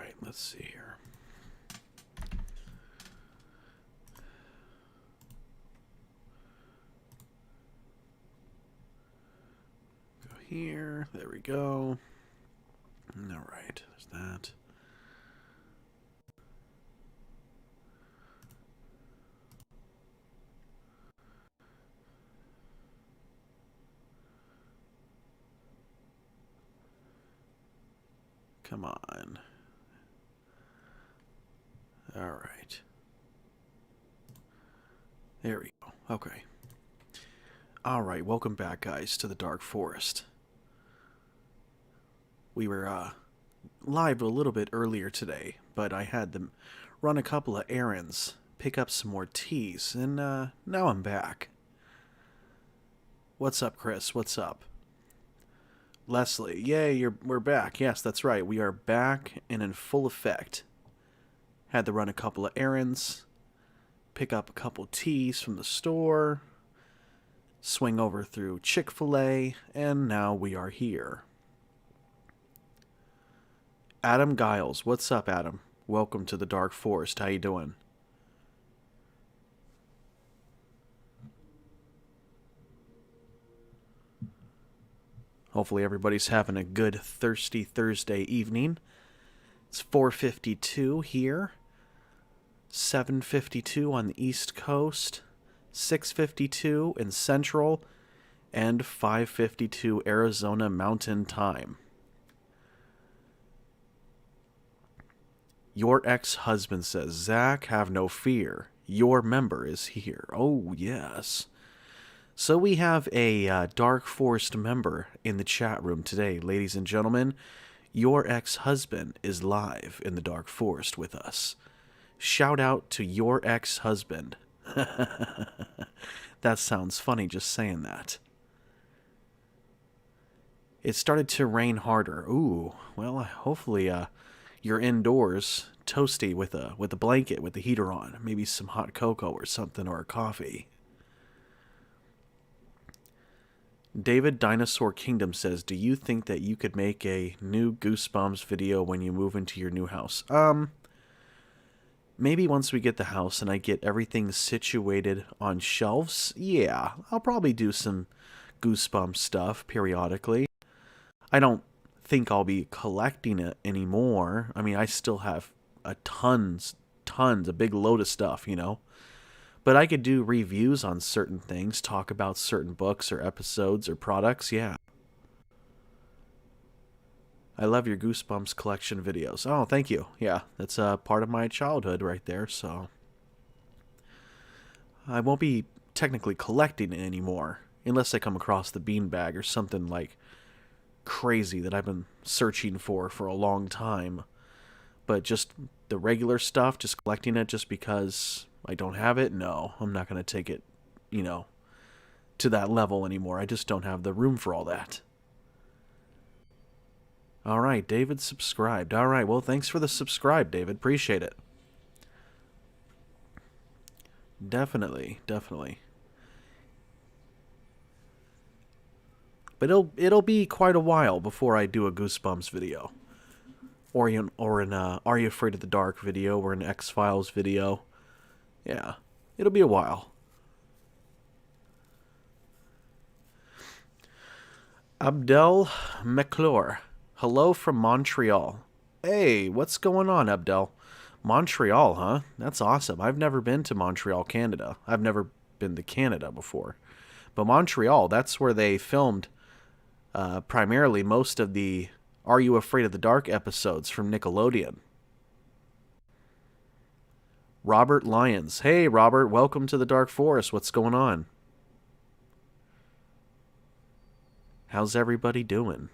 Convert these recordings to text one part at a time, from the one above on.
right, let's see here. Go here. There we go. All right, there's that. Come on. All right. There we go. Okay. All right, welcome back, guys, to the Dark Forest. We were live a little bit earlier today, but I had to run a couple of errands, pick up some more teas, and now I'm back. What's up, Chris? What's up? Leslie, yay, we're back. Yes, that's right. We are back and in full effect. Had to run a couple of errands, pick up a couple teas from the store, swing over through Chick-fil-A, and now we are here. Adam Giles, what's up, Adam? Welcome to the Dark Forest. How you doing? Hopefully everybody's having a good thirsty Thursday evening. It's 4:52 here, 7:52 on the East Coast, 6:52 in Central, and 5:52 Arizona Mountain Time. Your ex-husband says, Zach, have no fear. Your member is here. Oh, yes. So we have a Dark Forest member in the chat room today, ladies and gentlemen. Your ex-husband is live in the Dark Forest with us. Shout out to your ex-husband. That sounds funny just saying that. It started to rain harder. Ooh, well, hopefully you're indoors, toasty with a blanket with the heater on. Maybe some hot cocoa or something, or a coffee. David Dinosaur Kingdom says, do you think that you could make a new Goosebumps video when you move into your new house? Maybe once we get the house and I get everything situated on shelves, yeah, I'll probably do some Goosebumps stuff periodically. I don't think I'll be collecting it anymore. I mean, I still have a big load of stuff, you know? But I could do reviews on certain things, talk about certain books or episodes or products, yeah. I love your Goosebumps collection videos. Oh, thank you. Yeah, that's part of my childhood right there, so. I won't be technically collecting it anymore, unless I come across the beanbag or something like crazy that I've been searching for a long time. But just the regular stuff, just collecting it just because I don't have it, no, I'm not going to take it, you know, to that level anymore. I just don't have the room for all that. All right, David subscribed. All right, well, thanks for the subscribe, David. Appreciate it. Definitely, definitely. But it'll be quite a while before I do a Goosebumps video. Or an Are You Afraid of the Dark video, or an X-Files video. Yeah, it'll be a while. Abdel MacLeod, hello from Montreal. Hey, what's going on, Abdel? Montreal, huh? That's awesome. I've never been to Montreal, Canada. I've never been to Canada before. But Montreal, that's where they filmed primarily most of the Are You Afraid of the Dark episodes from Nickelodeon. Robert Lyons. Hey, Robert, welcome to the Dark Forest. What's going on? How's everybody doing?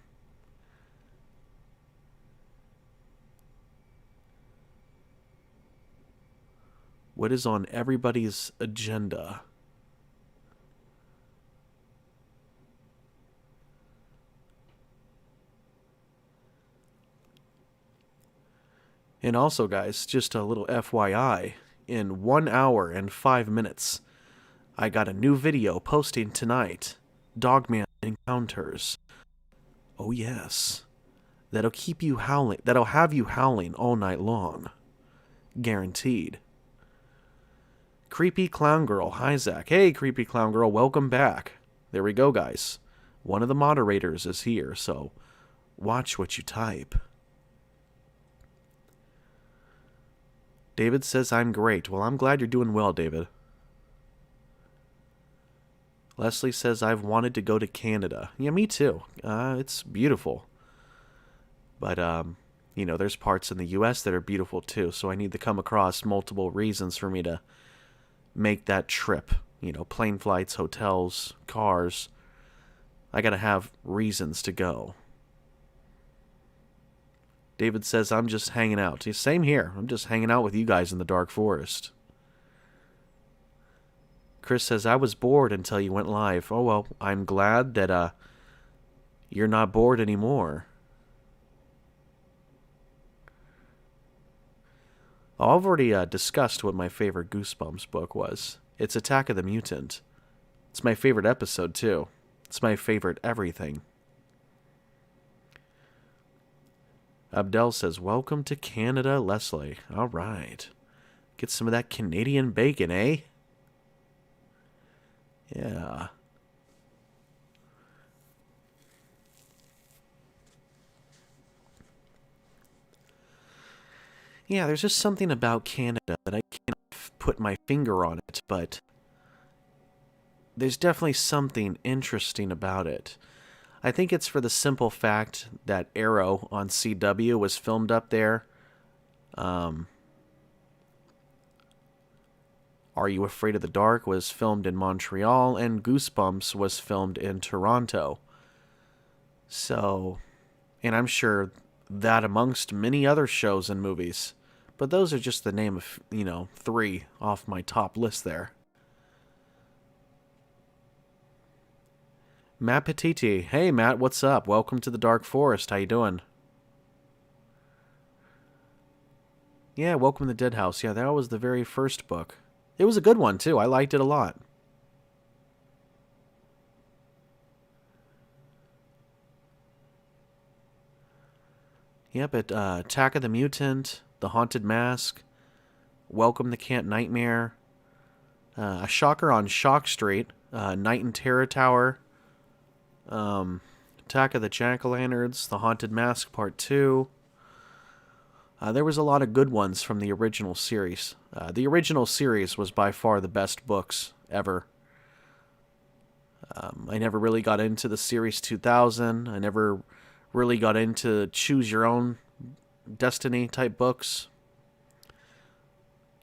What is on everybody's agenda? And also, guys, just a little FYI, in 1 hour and 5 minutes, I got a new video posting tonight. Dogman Encounters. Oh yes. that'll keep you howling, that'll have you howling all night long. Guaranteed. Creepy Clown Girl. Hi, Zach. Hey, Creepy Clown Girl. Welcome back. There we go, guys. One of the moderators is here, so watch what you type. David says I'm great. Well, I'm glad you're doing well, David. Leslie says I've wanted to go to Canada. Yeah, me too. It's beautiful. But, there's parts in the U.S. that are beautiful too, so I need to come across multiple reasons for me to make that trip. Plane flights, hotels, cars. I gotta have reasons to go. David says I'm just hanging out. Same here. I'm just hanging out with you guys in the dark forest. Chris says, I was bored until you went live. Oh, well, I'm glad that you're not bored anymore. Oh, I've already discussed what my favorite Goosebumps book was. It's Attack of the Mutant. It's my favorite episode, too. It's my favorite everything. Abdel says, welcome to Canada, Leslie. All right. Get some of that Canadian bacon, eh? Yeah. Yeah, there's just something about Canada that I can't put my finger on it, but there's definitely something interesting about it. I think it's for the simple fact that Arrow on CW was filmed up there. Are You Afraid of the Dark was filmed in Montreal, and Goosebumps was filmed in Toronto. So, and I'm sure that amongst many other shows and movies. But those are just the name of, 3 off my top list there. Matt Petiti. Hey, Matt, what's up? Welcome to the Dark Forest. How you doing? Yeah, welcome to the Dead House. Yeah, that was the very first book. It was a good one, too. I liked it a lot. Yep, Attack of the Mutant, The Haunted Mask, Welcome to Camp Nightmare, A Shocker on Shock Street, Night in Terror Tower, Attack of the Jack-O-Lanterns, The Haunted Mask Part 2. There was a lot of good ones from the original series. The original series was by far the best books ever. I never really got into the Series 2000. I never really got into Choose Your Own Destiny type books.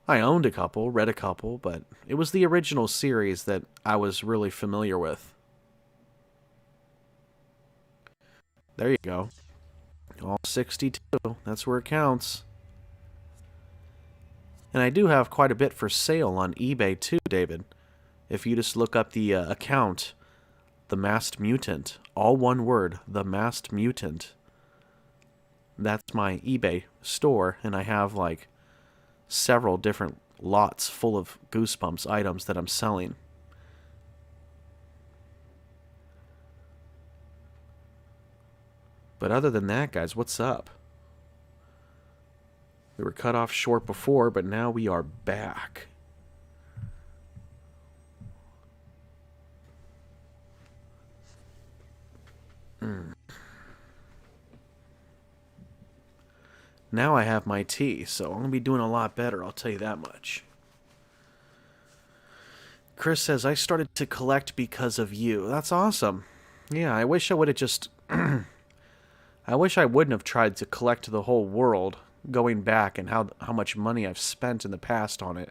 I owned a couple, read a couple, but it was the original series that I was really familiar with. There you go. All 62. That's where it counts. And I do have quite a bit for sale on eBay too, David. If you just look up the account, The Masked Mutant, all one word, The Masked Mutant. That's my eBay store, and I have like several different lots full of Goosebumps items that I'm selling. But other than that, guys, what's up? We were cut off short before, but now we are back. Now I have my tea, so I'm going to be doing a lot better, I'll tell you that much. Chris says, I started to collect because of you. That's awesome. Yeah, I wish I would have just... I wish I wouldn't have tried to collect the whole world, going back and how much money I've spent in the past on it.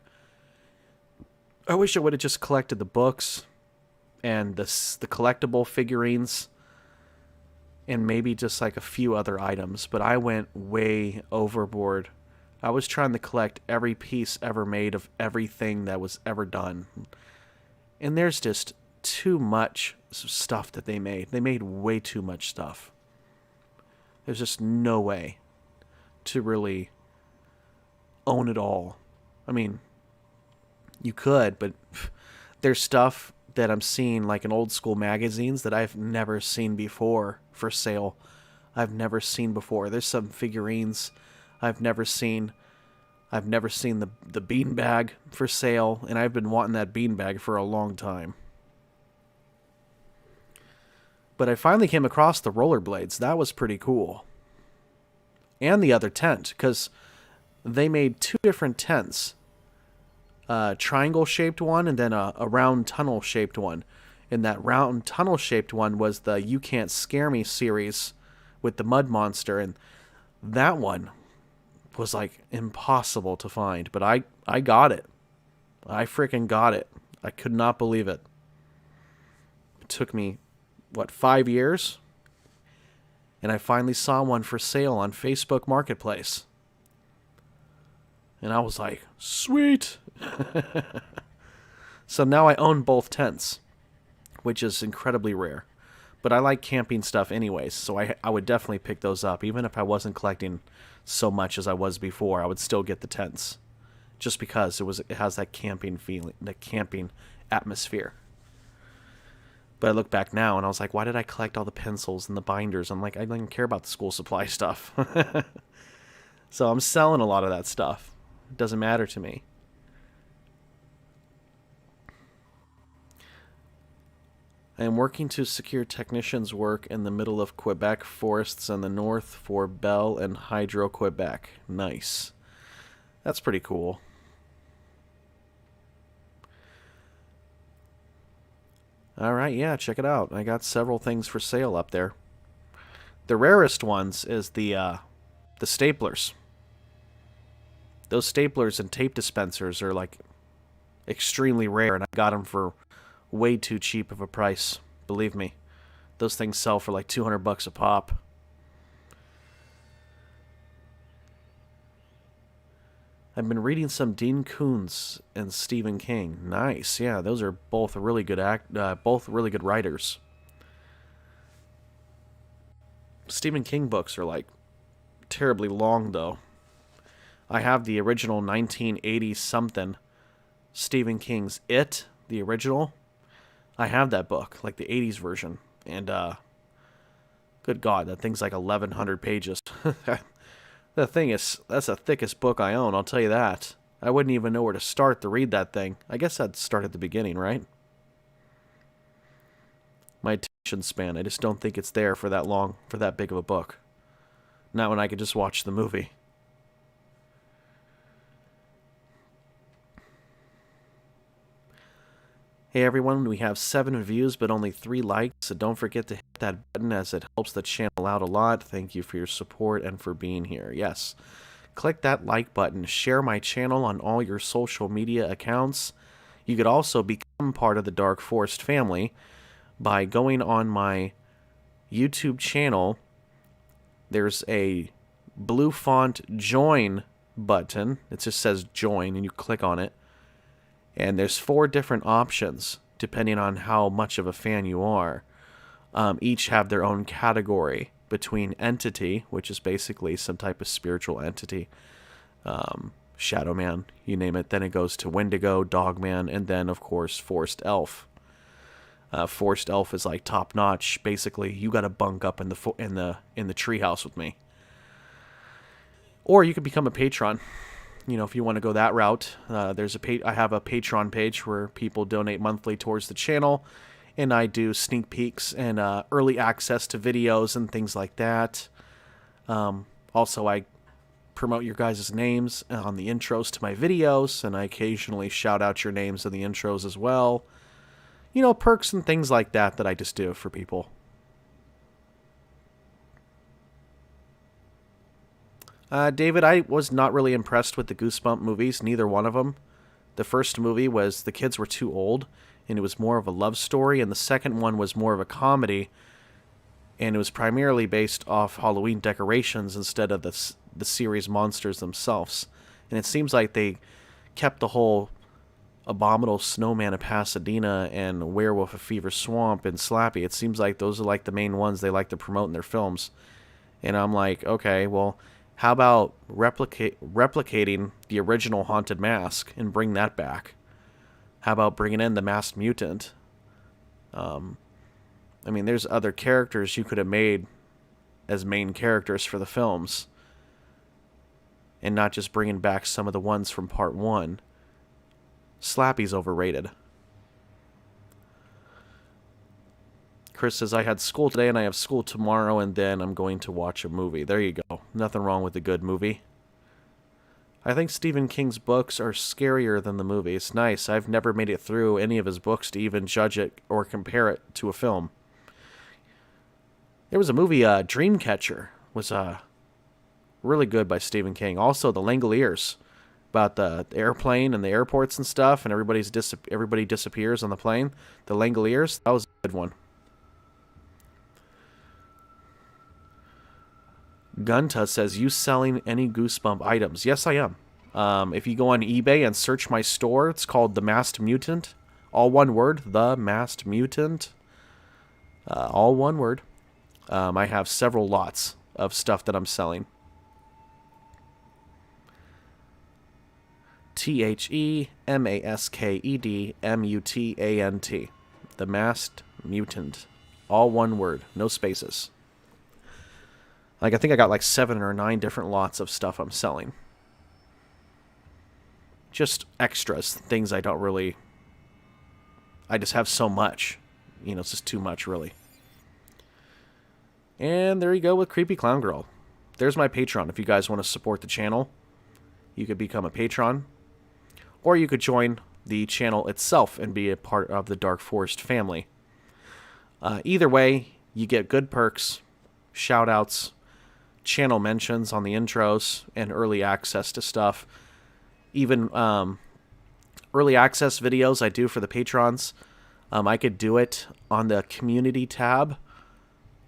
I wish I would have just collected the books and the collectible figurines and maybe just like a few other items, but I went way overboard. I was trying to collect every piece ever made of everything that was ever done. And there's just too much stuff that they made. They made way too much stuff. There's just no way to really own it all. I mean, you could, but there's stuff that I'm seeing like in old school magazines that I've never seen before for sale I've never seen before. There's some figurines I've never seen. I've never seen the beanbag for sale, and I've been wanting that beanbag for a long time. But I finally came across the rollerblades. That was pretty cool. And the other tent, because they made 2 different tents. A triangle-shaped one and then a round tunnel-shaped one. And that round tunnel-shaped one was the You Can't Scare Me series with the mud monster. And that one was like impossible to find. But I got it. I freaking got it. I could not believe it. It took me, 5 years? And I finally saw one for sale on Facebook Marketplace. And I was like, sweet! So now I own both tents, which is incredibly rare. But I like camping stuff anyways, so I would definitely pick those up. Even if I wasn't collecting so much as I was before, I would still get the tents. Just because it has that camping feeling, the camping atmosphere. But I look back now and I was like, why did I collect all the pencils and the binders? I'm like, I didn't care about the school supply stuff. So I'm selling a lot of that stuff. It doesn't matter to me. I am working to secure technicians' work in the middle of Quebec forests in the north for Bell and Hydro-Quebec. Nice. That's pretty cool. Alright, yeah, check it out. I got several things for sale up there. The rarest ones is the staplers. Those staplers and tape dispensers are like extremely rare, and I got them for way too cheap of a price. Believe me. Those things sell for like $200 a pop. I've been reading some Dean Koontz and Stephen King. Nice, yeah, those are both really good both really good writers. Stephen King books are like terribly long though. I have the original 1980 something Stephen King's It, the original. I have that book, like the 80s version, and good God, that thing's like 1,100 pages. That's the thickest book I own, I'll tell you that. I wouldn't even know where to start to read that thing. I guess I'd start at the beginning, right? My attention span, I just don't think it's there for that long, for that big of a book. Not when I could just watch the movie. Hey everyone, we have 7 views but only 3 likes, so don't forget to hit that button as it helps the channel out a lot. Thank you for your support and for being here. Yes, click that like button, share my channel on all your social media accounts. You could also become part of the Dark Forest family by going on my YouTube channel. There's a blue font join button. It just says join and you click on it. And there's 4 different options, depending on how much of a fan you are. Each have their own category between entity, which is basically some type of spiritual entity. Shadow Man, you name it. Then it goes to Wendigo, Dogman, and then, of course, Forest Elf. Forest Elf is like top notch. Basically, you got to bunk up in the treehouse with me. Or you could become a patron. You know, if you want to go that route, I have a Patreon page where people donate monthly towards the channel, and I do sneak peeks and early access to videos and things like that. Also, I promote your guys' names on the intros to my videos, and I occasionally shout out your names in the intros as well. You know, perks and things like that that I just do for people. David, I was not really impressed with the Goosebump movies, neither one of them. The first movie was the kids were too old, and it was more of a love story, and the second one was more of a comedy, and it was primarily based off Halloween decorations instead of the series monsters themselves. And it seems like they kept the whole Abominable Snowman of Pasadena and Werewolf of Fever Swamp and Slappy. It seems like those are like the main ones they like to promote in their films. And I'm like, okay, well, how about replicating the original Haunted Mask and bring that back? How about bringing in the Masked Mutant? I mean, there's other characters you could have made as main characters for the films. And not just bringing back some of the ones from part 1. Slappy's overrated. Chris says, I had school today and I have school tomorrow and then I'm going to watch a movie. There you go. Nothing wrong with a good movie. I think Stephen King's books are scarier than the movies. Nice. I've never made it through any of his books to even judge it or compare it to a film. There was a movie, Dreamcatcher, was really good by Stephen King. Also, The Langoliers, about the airplane and the airports and stuff, and everybody disappears on the plane. The Langoliers, that was a good one. Gunta says, you selling any Goosebump items? Yes, I am. If you go on eBay and search my store, it's called The Masked Mutant. All one word, The Masked Mutant. All one word. I have several lots of stuff that I'm selling. TheMaskedMutant. The Masked Mutant. All one word, no spaces. Like, I think I got like 7 or 9 different lots of stuff I'm selling. Just extras, things I don't really... I just have so much. You know, it's just too much, really. And there you go with Creepy Clown Girl. There's my Patreon. If you guys want to support the channel, you could become a patron. Or you could join the channel itself and be a part of the Dark Forest family. Either way, you get good perks, shout-outs, channel mentions on the intros, and early access to stuff. Even early access videos I do for the patrons, I could do it on the community tab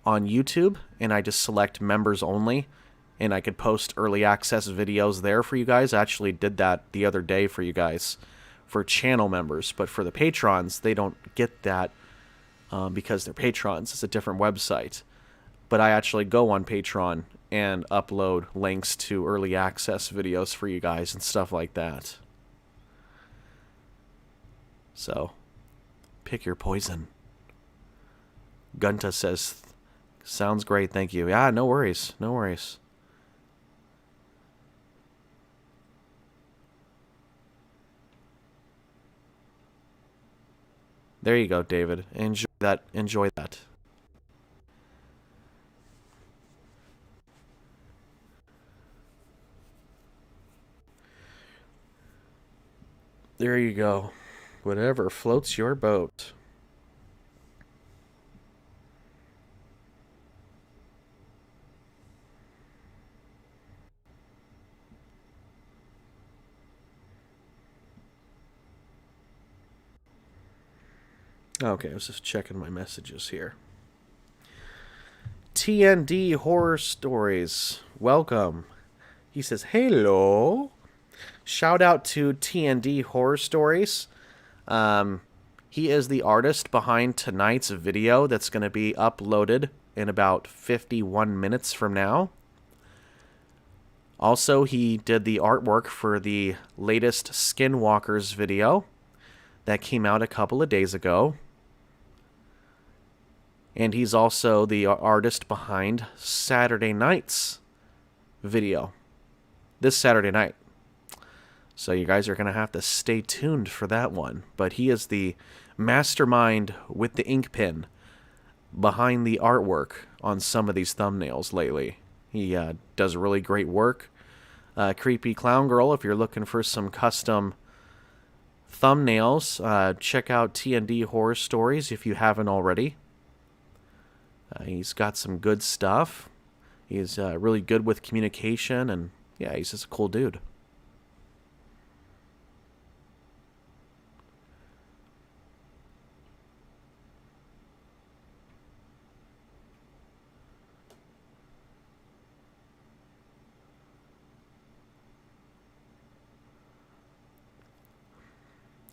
on YouTube, and I just select members only, and I could post early access videos there for you guys. I actually did that the other day for you guys for channel members, but for the patrons, they don't get that because they're patrons. It's a different website. But I actually go on Patreon and upload links to early access videos for you guys and stuff like that. So, pick your poison. Gunta says, sounds great, thank you. Yeah, no worries, no worries. There you go, David. Enjoy that. Enjoy that. There you go. Whatever floats your boat. Okay, I was just checking my messages here. TND Horror Stories. Welcome. He says, hello. Shout out to TND Horror Stories. He is the artist behind tonight's video that's going to be uploaded in about 51 minutes from now. Also, he did the artwork for the latest Skinwalkers video that came out a couple of days ago. And he's also the artist behind Saturday night's video. This Saturday night. So you guys are going to have to stay tuned for that one. But he is the mastermind with the ink pen behind the artwork on some of these thumbnails lately. He does really great work. Creepy Clown Girl, if you're looking for some custom thumbnails, check out TND Horror Stories if you haven't already. He's got some good stuff. He's really good with communication, and yeah, he's just a cool dude.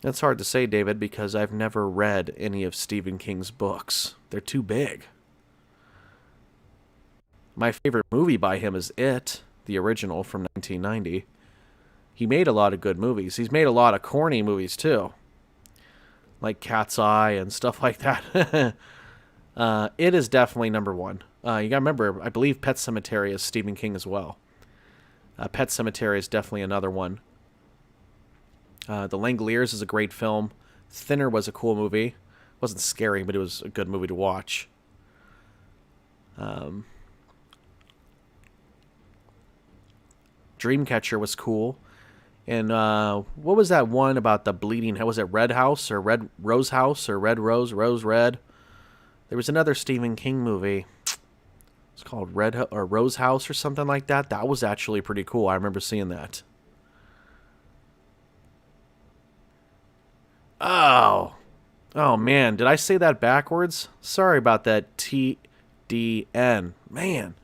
That's hard to say, David, because I've never read any of Stephen King's books. They're too big. My favorite movie by him is It, the original from 1990. He made a lot of good movies. He's made a lot of corny movies, too. Like Cat's Eye and stuff like that. It is definitely number one. You gotta remember, I believe Pet Sematary is Stephen King as well. Pet Sematary is definitely another one. The Langoliers is a great film. Thinner was a cool movie. It wasn't scary, but it was a good movie to watch. Dreamcatcher was cool. And what was that one about the bleeding? Was it Red House or Red Rose House or Red Rose, Rose Red? There was another Stephen King movie. It's called Rose House or something like that. That was actually pretty cool. I remember seeing that. Oh. Oh, man. Did I say that backwards? Sorry about that. TDN. Man.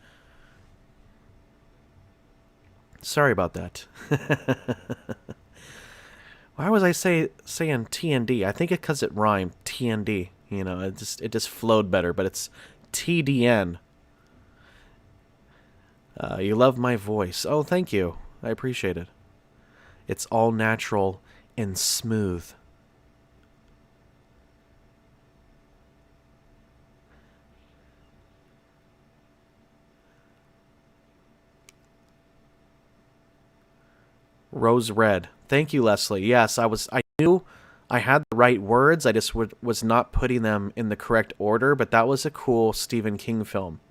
Sorry about that. Why was I saying TND? I think it's because it rhymed. TND. You know, it just flowed better, but it's TDN. You love my voice. Oh, thank you. I appreciate it. It's all natural and smooth. Rose red. Thank you, Leslie. Yes, I knew I had the right words. I just was not putting them in the correct order, but that was a cool Stephen King film.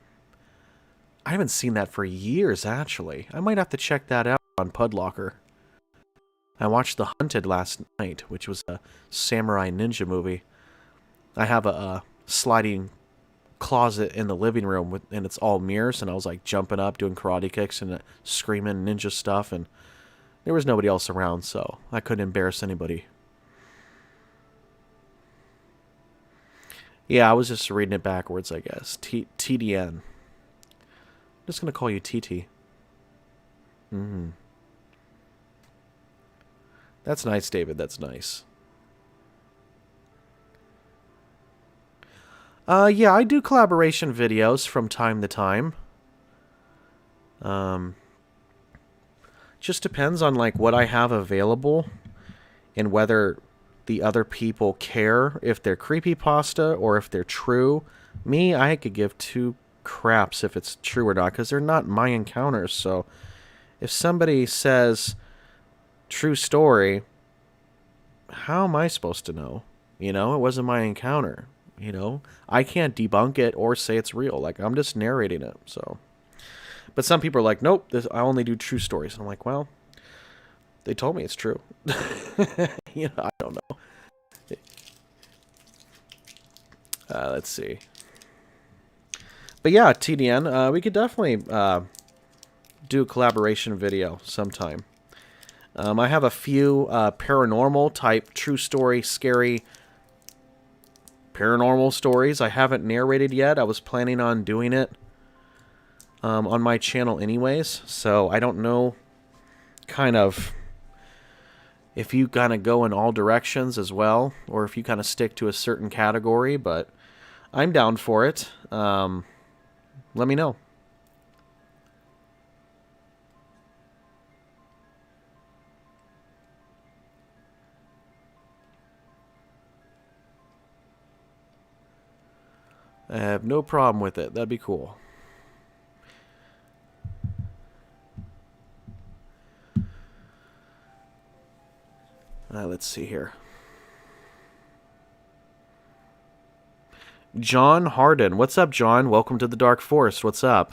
I haven't seen that for years, actually. I might have to check that out on Pudlocker. I watched The Hunted last night, which was a samurai ninja movie. I have a sliding closet in the living room, and it's all mirrors, and I was like jumping up, doing karate kicks, and screaming ninja stuff, and there was nobody else around, so I couldn't embarrass anybody. Yeah, I was just reading it backwards, I guess. TDN. I'm just going to call you TT. That's nice, David. That's nice. Yeah, I do collaboration videos from time to time. Just depends on like what I have available and whether the other people care if they're creepypasta or if they're true. Me, I could give two craps if it's true or not because they're not my encounters. So if somebody says true story, how am I supposed to know? You know, it wasn't my encounter. You know, I can't debunk it or say it's real. Like, I'm just narrating it. So, but some people are like, nope, I only do true stories. And I'm like, well, they told me it's true. You know, I don't know. Let's see. But yeah, TDN, we could definitely do a collaboration video sometime. I have a few paranormal type, true story, scary paranormal stories I haven't narrated yet. I was planning on doing it on my channel anyways, so I don't know kind of if you kind of go in all directions as well, or if you kind of stick to a certain category, but I'm down for it. Let me know. I have no problem with it. That'd be cool. Let's see here. John Harden. What's up, John? Welcome to the Dark Forest. What's up?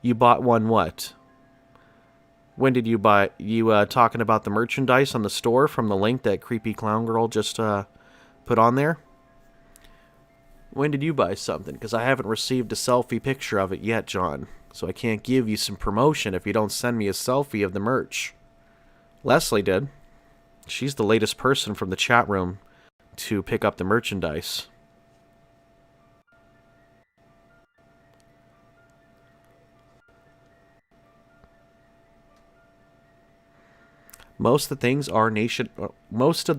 You bought one what? When did you buy? You talking about the merchandise on the store from the link that Creepy Clown Girl just put on there? When did you buy something? Because I haven't received a selfie picture of it yet, John. So I can't give you some promotion if you don't send me a selfie of the merch. Leslie did. She's the latest person from the chat room to pick up the merchandise. Most of the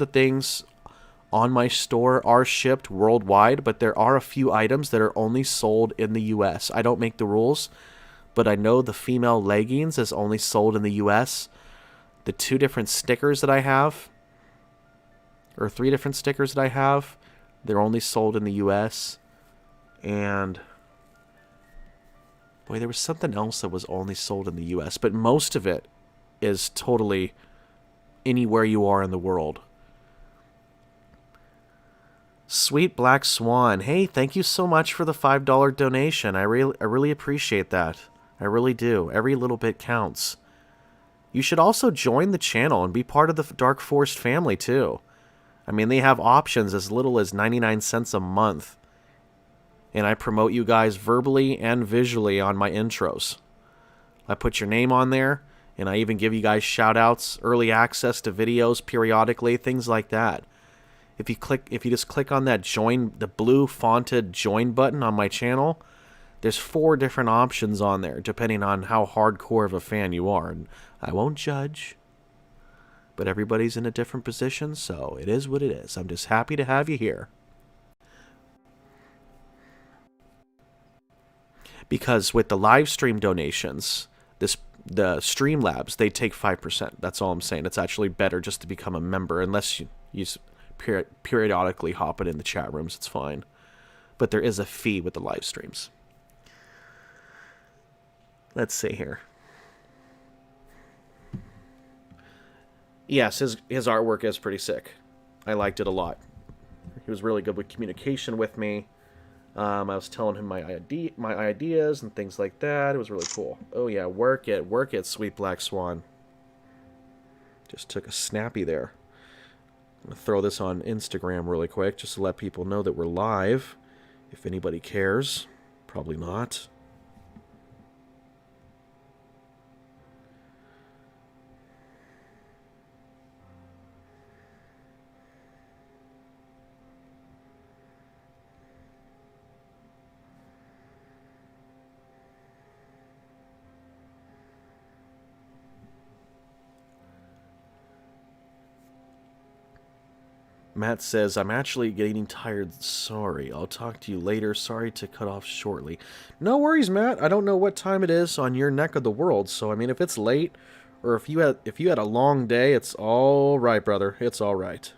things on my store are shipped worldwide, but there are a few items that are only sold in the US. I don't make the rules, but I know the female leggings is only sold in the US. The 2 different stickers that I have, or 3 different stickers that I have, They're only sold in the US. And boy, there was something else that was only sold in the US, but most of it is totally anywhere you are in the world. Sweet Black Swan. Hey, thank you so much for the $5 donation. I really appreciate that. I really do. Every little bit counts. You should also join the channel and be part of the Dark Forest family too. I mean, they have options as little as 99 cents a month. And I promote you guys verbally and visually on my intros. I put your name on there, and I even give you guys shout-outs, early access to videos periodically, things like that. If you just click on that join, the blue fonted join button on my channel, there's 4 different options on there, depending on how hardcore of a fan you are. And I won't judge, but everybody's in a different position, so it is what it is. I'm just happy to have you here. Because with the live stream donations, the Streamlabs, they take 5%. That's all I'm saying. It's actually better just to become a member, unless you periodically hop it in the chat rooms. It's fine. But there is a fee with the live streams. Let's see here. Yes, his artwork is pretty sick. I liked it a lot. He was really good with communication with me. I was telling him my ideas and things like that. It was really cool. Oh yeah, work it, Sweet Black Swan. Just took a snappy there. I'm going to throw this on Instagram really quick, just to let people know that we're live. If anybody cares. Probably not. Matt says, I'm actually getting tired. Sorry. I'll talk to you later. Sorry to cut off shortly. No worries, Matt. I don't know what time it is on your neck of the world. So, I mean, if it's late or if you had a long day, it's all right, brother. It's all right.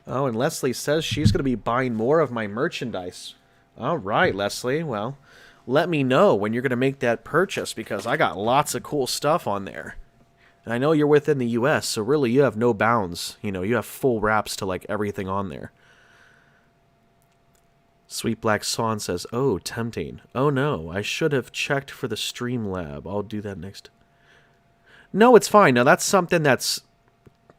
Oh, and Leslie says she's going to be buying more of my merchandise. All right, Leslie. Well, let me know when you're going to make that purchase, because I got lots of cool stuff on there. And I know you're within the US, so really you have no bounds. You know, you have full wraps to like everything on there. Sweet Black Swan says, oh, tempting. Oh no, I should have checked for the Streamlab. I'll do that next. No, it's fine. Now that's something that's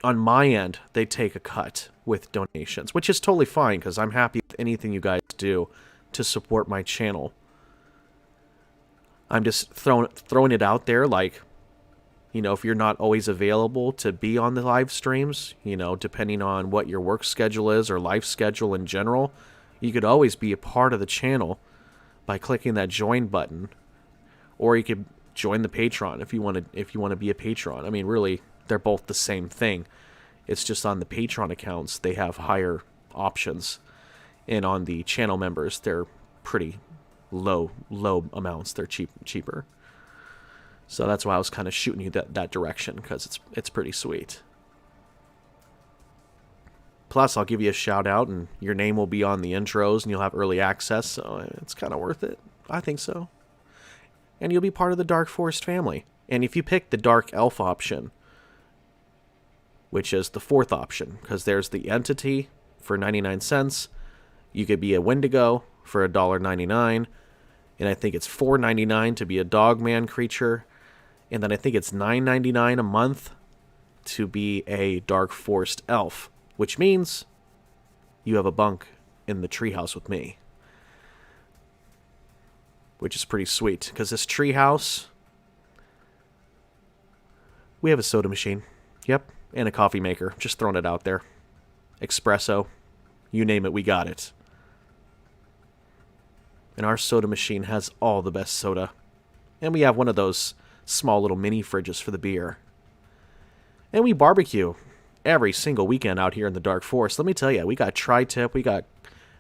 on my end. They take a cut with donations, which is totally fine, because I'm happy with anything you guys do to support my channel. I'm just throwing it out there, like, you know, if you're not always available to be on the live streams, you know, depending on what your work schedule is or life schedule in general, you could always be a part of the channel by clicking that join button, or you could join the Patreon if you want to be a patron. I mean, really, they're both the same thing. It's just on the Patreon accounts, they have higher options. And on the channel members, they're pretty low amounts. They're cheaper. So that's why I was kind of shooting you that direction, because it's pretty sweet. Plus, I'll give you a shout out, and your name will be on the intros, and you'll have early access, so it's kind of worth it. I think so. And you'll be part of the Dark Forest family. And if you pick the Dark Elf option, which is the 4th option, because there's the Entity for 99 cents. You could be a Wendigo for $1.99, and I think it's $4.99 to be a Dogman creature, and then I think it's $9.99 a month to be a Dark Forest Elf, which means you have a bunk in the treehouse with me, which is pretty sweet, because this treehouse, we have a soda machine. Yep. And a coffee maker. Just throwing it out there. Espresso. You name it, we got it. And our soda machine has all the best soda. And we have one of those small little mini fridges for the beer. And we barbecue. every single weekend out here in the Dark Forest. Let me tell you, we got tri-tip, we got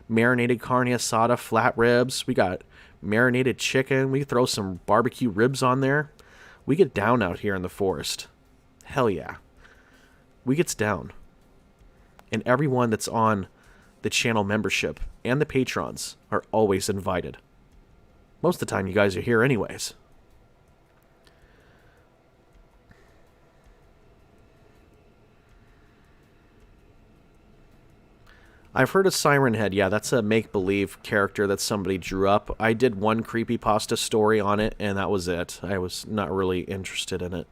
marinated carne asada, flat ribs, we got marinated chicken, we throw some barbecue ribs on there. We get down out here in the forest. Hell yeah. We gets down. And everyone that's on the channel membership and the patrons are always invited. Most of the time you guys are here anyways. I've heard of Siren Head. Yeah, that's a make-believe character that somebody drew up. I did one creepypasta story on it, and that was it. I was not really interested in it.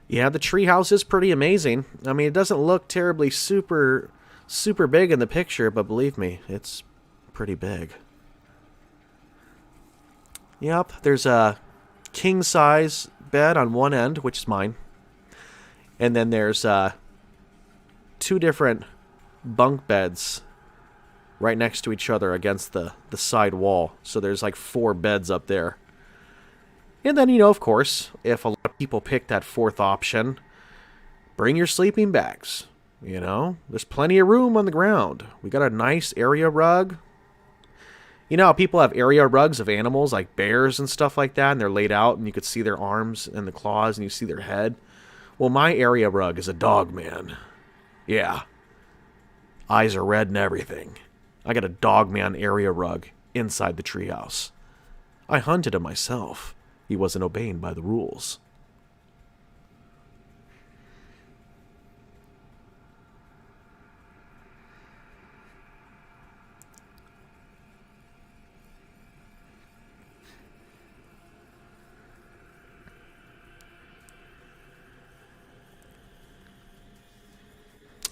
Yeah, the treehouse is pretty amazing. I mean, it doesn't look terribly super big in the picture, but believe me, it's pretty big. Yep, there's a king-size bed on one end, which is mine. And then there's 2 different bunk beds right next to each other against the side wall. So there's like 4 beds up there. And then, you know, of course, if a lot of people pick that 4th option, bring your sleeping bags. You know, there's plenty of room on the ground. We got a nice area rug. You know how people have area rugs of animals like bears and stuff like that, and they're laid out and you could see their arms and the claws and you see their head? Well, my area rug is a dog man. Yeah. Eyes are red and everything. I got a dog man area rug inside the treehouse. I hunted him myself. He wasn't obeying by the rules.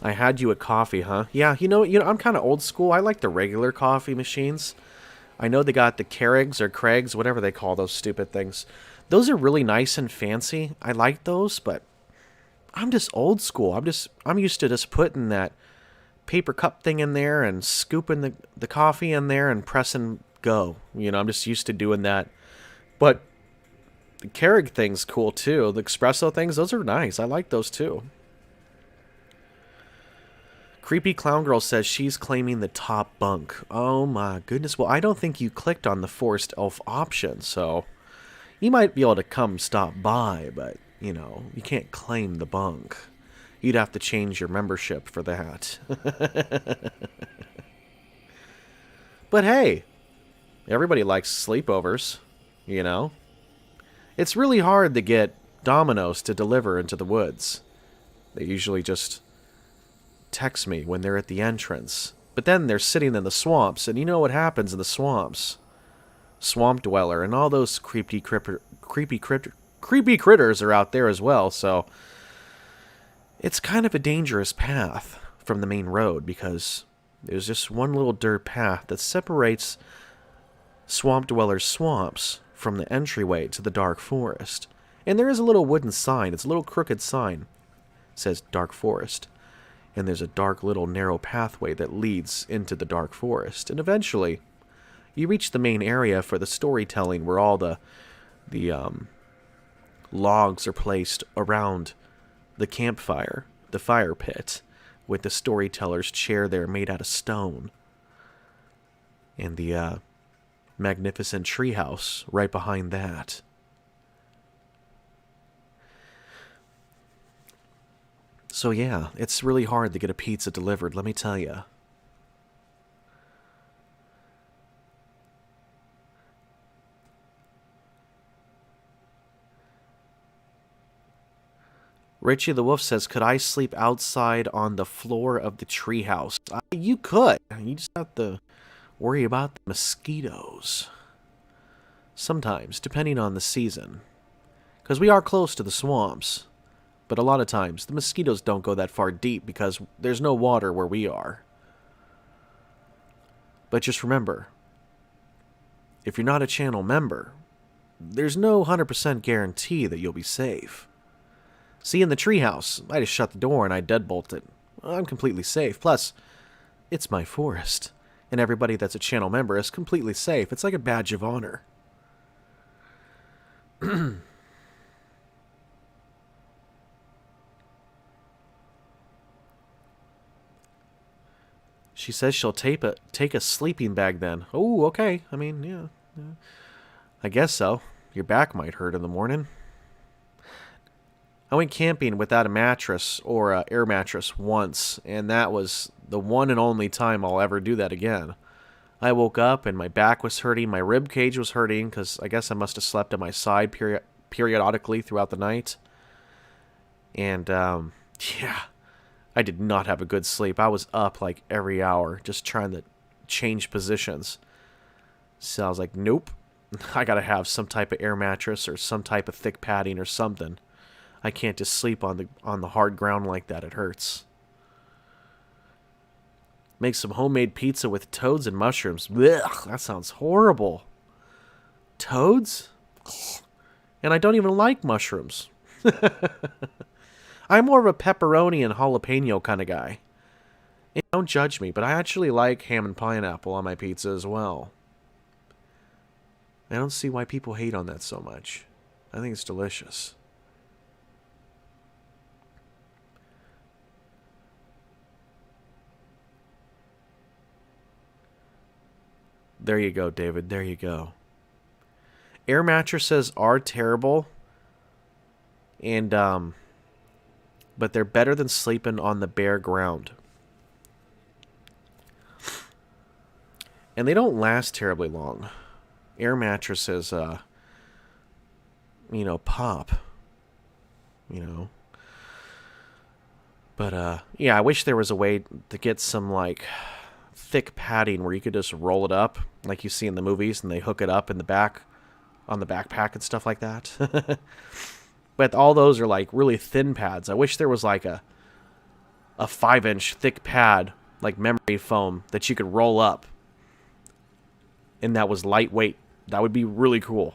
I had you a coffee, huh? Yeah, you know, I'm kind of old school. I like the regular coffee machines. I know they got the Keurigs or Craigs, whatever they call those stupid things. Those are really nice and fancy. I like those, but I'm just old school. I'm used to just putting that paper cup thing in there and scooping the coffee in there and pressing go. You know, I'm just used to doing that. But the Keurig thing's cool too. The espresso things, those are nice. I like those too. Creepy Clown Girl says she's claiming the top bunk. Oh my goodness. Well, I don't think you clicked on the Forest Elf option, so you might be able to come stop by, but, you know, you can't claim the bunk. You'd have to change your membership for that. But hey, everybody likes sleepovers, you know? It's really hard to get Domino's to deliver into the woods. They usually just text me when they're at the entrance. But then they're sitting in the swamps, and you know what happens in the swamps. Swamp Dweller and all those creepy critters are out there as well, so it's kind of a dangerous path from the main road because there's just one little dirt path that separates Swamp Dweller's swamps from the entryway to the Dark Forest. And there is a little wooden sign. It's a little crooked sign. It says Dark Forest. And there's a dark little narrow pathway that leads into the Dark Forest. And eventually, you reach the main area for the storytelling where all the logs are placed around the campfire, the fire pit, with the storyteller's chair there made out of stone. And the magnificent treehouse right behind that. So yeah, it's really hard to get a pizza delivered, let me tell you. Richie the Wolf says, could I sleep outside on the floor of the treehouse? You could. You just have to worry about the mosquitoes. Sometimes, depending on the season. Because we are close to the swamps. But a lot of times, the mosquitoes don't go that far deep because there's no water where we are. But just remember, if you're not a channel member, there's no 100% guarantee that you'll be safe. See, in the treehouse, I just shut the door and I deadbolt it. I'm completely safe. Plus, it's my forest. And everybody that's a channel member is completely safe. It's like a badge of honor. She says she'll take a sleeping bag then. Oh, okay. I mean, yeah. I guess so. Your back might hurt in the morning. I went camping without a mattress or an air mattress once, and that was the one and only time I'll ever do that again. I woke up and my back was hurting, my rib cage was hurting, because I guess I must have slept on my side periodically throughout the night. And, yeah, I did not have a good sleep. I was up like every hour just trying to change positions. So I was like, nope. I gotta have some type of air mattress or some type of thick padding or something. I can't just sleep on the hard ground like that. It hurts. Make some homemade pizza with toads and mushrooms. Blech, that sounds horrible. Toads? And I don't even like mushrooms. I'm more of a pepperoni and jalapeno kind of guy. And don't judge me, but I actually like ham and pineapple on my pizza as well. I don't see why people hate on that so much. I think it's delicious. There you go, David. There you go. Air mattresses are terrible. And, but they're better than sleeping on the bare ground. And they don't last terribly long. Air mattresses, pop. But, yeah, I wish there was a way to get some, like, thick padding where you could just roll it up, like you see in the movies, and they hook it up in the back, on the backpack and stuff like that. But all those are, like, really thin pads. I wish there was, like, a 5-inch thick pad, like memory foam, that you could roll up. And that was lightweight. That would be really cool.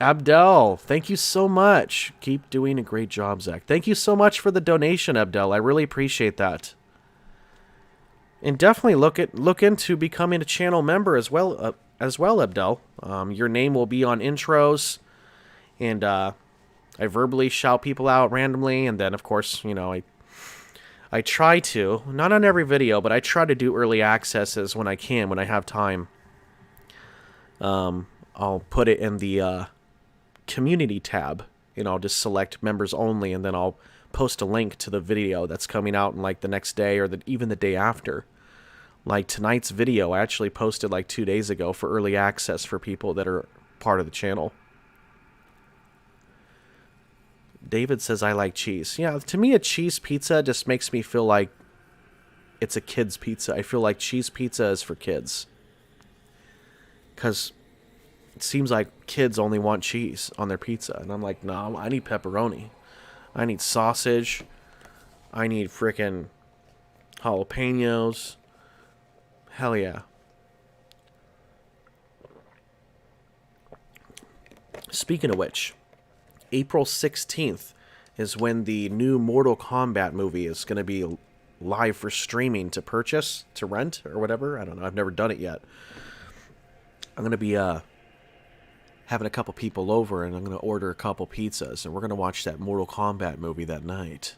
Abdel, thank you so much. Keep doing a great job, Zach. Thank you so much for the donation, Abdel. I really appreciate that. And definitely look into becoming a channel member as well, Abdel. Your name will be on intros, and I verbally shout people out randomly, and then of course, I try to, not on every video, but I try to do early accesses when I can, when I have time. I'll put it in the community tab, and I'll just select members only, and then I'll post a link to the video that's coming out in like the next day or even the day after. Like tonight's video, I actually posted like 2 days ago for early access for people that are part of the channel. David says, I like cheese. Yeah, to me, a cheese pizza just makes me feel like it's a kid's pizza. I feel like cheese pizza is for kids. Because it seems like kids only want cheese on their pizza. And I'm like, no, I need pepperoni. I need sausage. I need frickin' jalapenos. Hell yeah. Speaking of which, April 16th is when the new Mortal Kombat movie is going to be live for streaming to purchase, to rent, or whatever. I don't know. I've never done it yet. I'm going to be having a couple people over, and I'm going to order a couple pizzas, and we're going to watch that Mortal Kombat movie that night.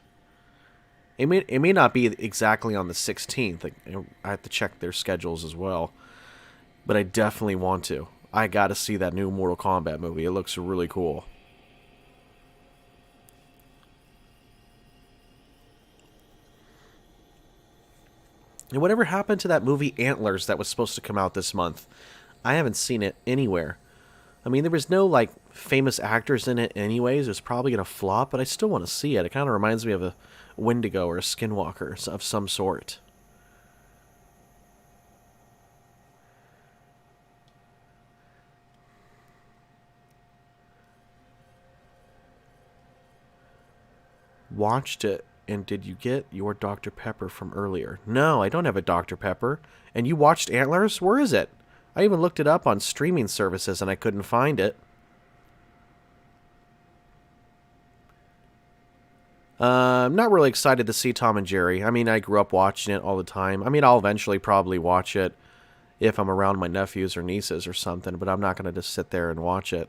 It may not be exactly on the 16th. I have to check their schedules as well. But I definitely want to. I got to see that new Mortal Kombat movie. It looks really cool. And whatever happened to that movie Antlers that was supposed to come out this month? I haven't seen it anywhere. I mean, there was no, like, famous actors in it anyways. It was probably going to flop, but I still want to see it. It kind of reminds me of a Wendigo or a Skinwalker of some sort. Watched it, and did you get your Dr. Pepper from earlier? No, I don't have a Dr. Pepper. And you watched Antlers? Where is it? I even looked it up on streaming services, and I couldn't find it. I'm not really excited to see Tom and Jerry. I mean, I grew up watching it all the time. I mean, I'll eventually probably watch it. if I'm around my nephews or nieces or something, but I'm not going to just sit there and watch it.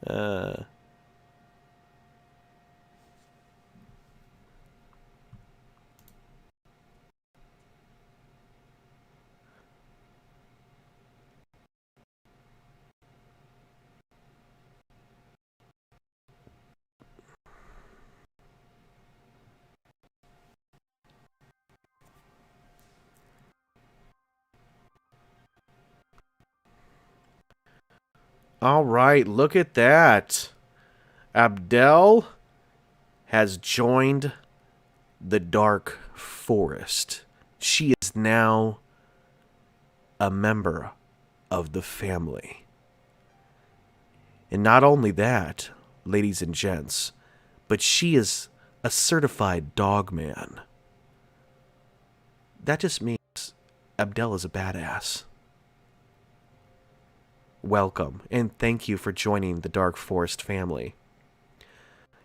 uh, all right, look at that. Abdel has joined the Dark Forest. She is now a member of the family. And not only that, ladies and gents, but she is a certified dog man. That just means Abdel is a badass. Welcome, and thank you for joining the Dark Forest family.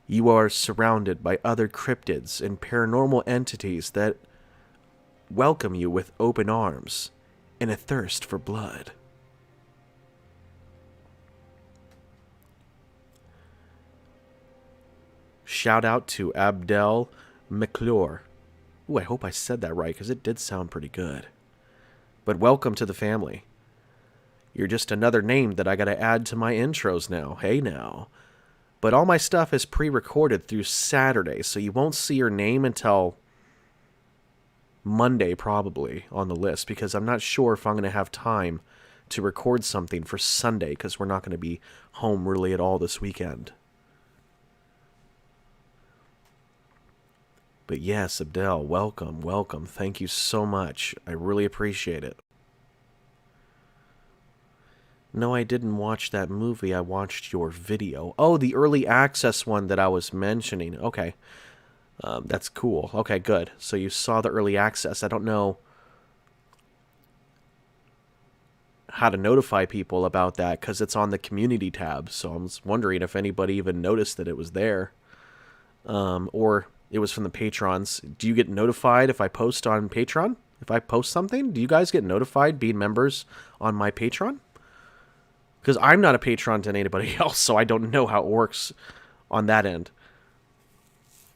You are surrounded by other cryptids and paranormal entities that welcome you with open arms and a thirst for blood. Shout out to Abdel MacLeod. Ooh, I hope I said that right, because it did sound pretty good. But welcome to the family. You're just another name that I gotta add to my intros now. Hey now. But all my stuff is pre-recorded through Saturday, so you won't see your name until Monday probably on the list, because I'm not sure if I'm going to have time to record something for Sunday, because we're not going to be home really at all this weekend. But yes, Abdel, welcome, welcome. Thank you so much. I really appreciate it. No, I didn't watch that movie. I watched your video. Oh, the early access one that I was mentioning. Okay. That's cool. Okay, good. So you saw the early access. I don't know how to notify people about that because it's on the community tab. So I was wondering if anybody even noticed that it was there. Or it was from the patrons. Do you get notified if I post on Patreon? If I post something? Do you guys get notified being members on my Patreon? Because I'm not a patron to anybody else, so I don't know how it works on that end.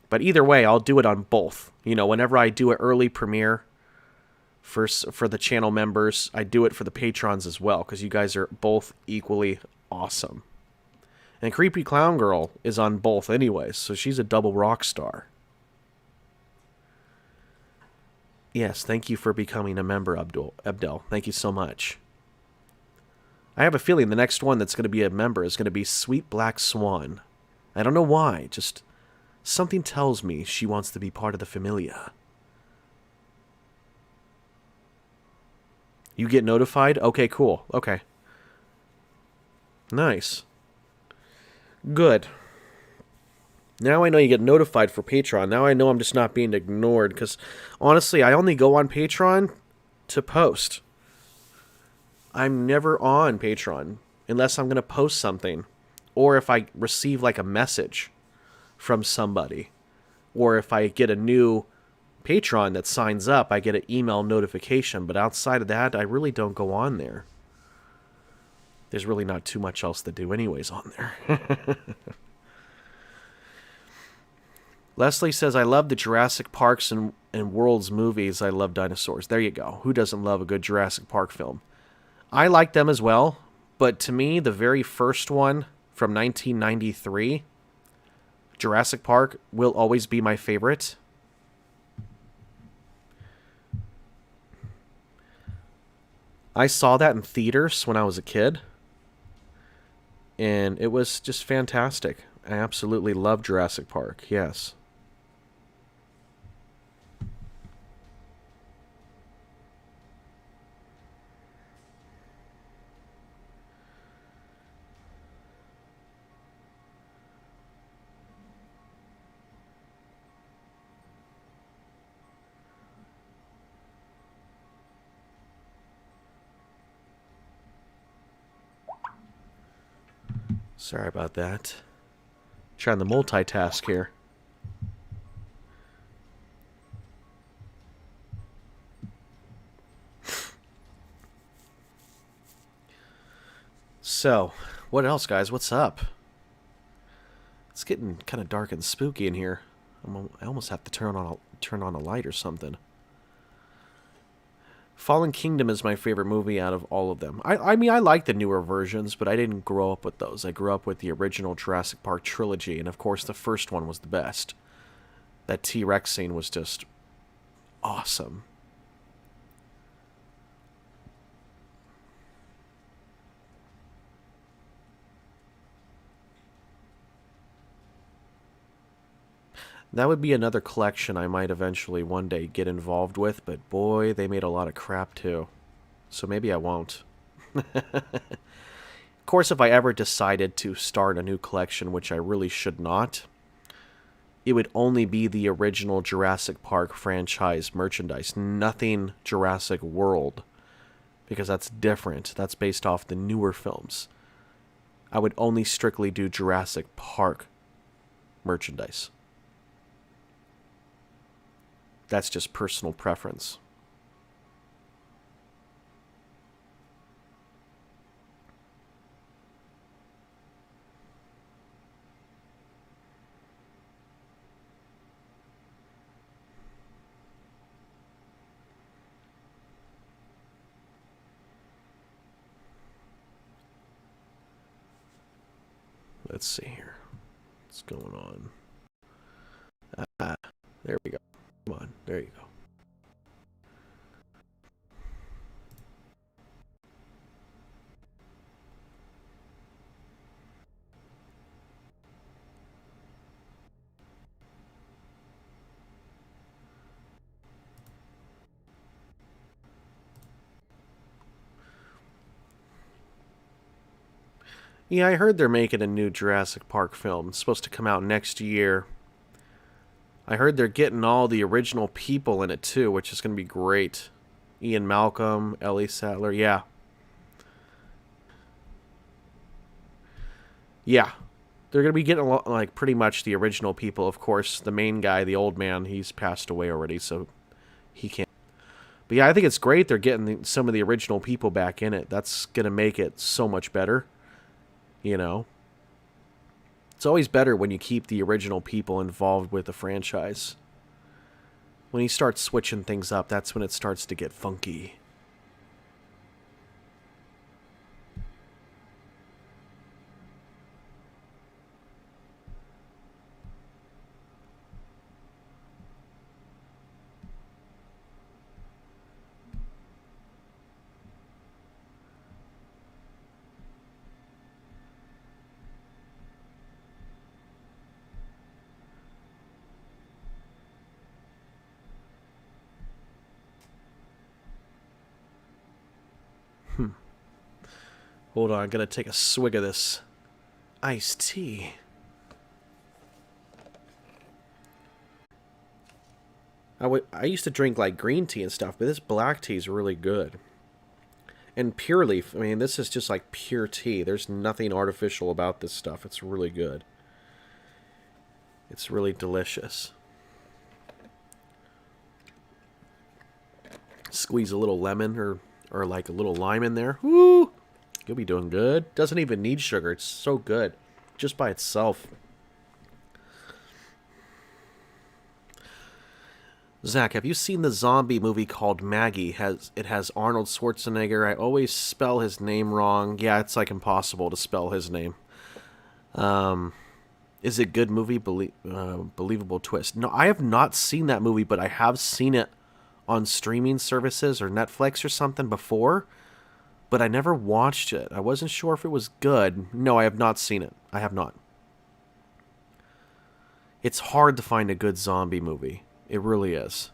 But either way, I'll do it on both. You know, whenever I do an early premiere for the channel members, I do it for the patrons as well, because you guys are both equally awesome. And Creepy Clown Girl is on both anyways, so she's a double rock star. Yes, thank you for becoming a member, Abdel. Thank you so much. I have a feeling the next one that's going to be a member is going to be Sweet Black Swan. I don't know why, just something tells me she wants to be part of the Familia. You get notified? Okay, cool. Okay. Nice. Good. Now I know you get notified for Patreon. Now I know I'm just not being ignored, because honestly, I only go on Patreon to post. I'm never on Patreon unless I'm going to post something, or if I receive like a message from somebody, or if I get a new patron that signs up, I get an email notification. But outside of that, I really don't go on there. There's really not too much else to do anyways on there. Leslie says, I love the Jurassic Parks and Worlds movies. I love dinosaurs. There you go. Who doesn't love a good Jurassic Park film? I like them as well, but to me, the very first one from 1993, Jurassic Park, will always be my favorite. I saw that in theaters when I was a kid, and it was just fantastic. I absolutely love Jurassic Park, yes. Sorry about that. Trying to multitask here. So, what else, guys? What's up? It's getting kind of dark and spooky in here. I almost have to turn on a light or something. Fallen Kingdom is my favorite movie out of all of them. I mean, I like the newer versions, but I didn't grow up with those. I grew up with the original Jurassic Park trilogy, and of course the first one was the best. That T-Rex scene was just awesome. That would be another collection I might eventually one day get involved with, but boy, they made a lot of crap too. So maybe I won't. Of course, if I ever decided to start a new collection, which I really should not, it would only be the original Jurassic Park franchise merchandise, nothing Jurassic World, because that's different. That's based off the newer films. I would only strictly do Jurassic Park merchandise. That's just personal preference. Let's see here. What's going on? There we go. Come on. There you go. Yeah, I heard they're making a new Jurassic Park film. It's supposed to come out next year. I heard they're getting all the original people in it too, which is going to be great. Ian Malcolm, Ellie Sattler, yeah. Yeah. They're going to be getting like pretty much the original people. Of course, the main guy, the old man, he's passed away already, so he can't. But yeah, I think it's great they're getting some of the original people back in it. That's going to make it so much better. You know? It's always better when you keep the original people involved with the franchise. When you start switching things up, that's when it starts to get funky. Hold on, I'm gonna take a swig of this iced tea. I used to drink like green tea and stuff, but this black tea is really good. And Pure Leaf, I mean, this is just like pure tea. There's nothing artificial about this stuff. It's really good. It's really delicious. Squeeze a little lemon or like a little lime in there. Woo! You'll be doing good. Doesn't even need sugar. It's so good. Just by itself. Zach, have you seen the zombie movie called Maggie? It has Arnold Schwarzenegger. I always spell his name wrong. Yeah, it's like impossible to spell his name. Is it a good movie? Believable twist. No, I have not seen that movie, but I have seen it on streaming services or Netflix or something before. But I never watched it. I wasn't sure if it was good. No, I have not seen it. I have not. It's hard to find a good zombie movie. It really is.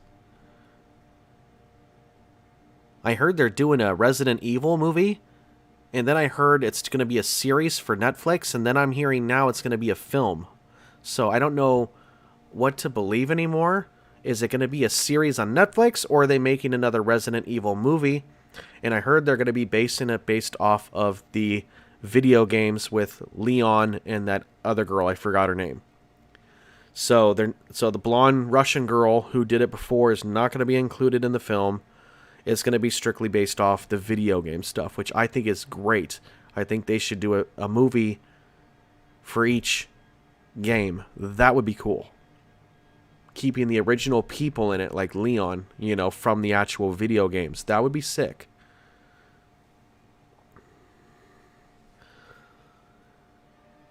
I heard they're doing a Resident Evil movie, and then I heard it's going to be a series for Netflix, and then I'm hearing now it's going to be a film. So I don't know what to believe anymore. Is it going to be a series on Netflix, or are they making another Resident Evil movie? And I heard they're going to be basing it based off of the video games with Leon and that other girl, I forgot her name. So the blonde Russian girl who did it before is not going to be included in the film. It's going to be strictly based off the video game stuff, which I think is great. I think they should do a movie for each game. That would be cool. Keeping the original people in it, like Leon, you know, from the actual video games. That would be sick.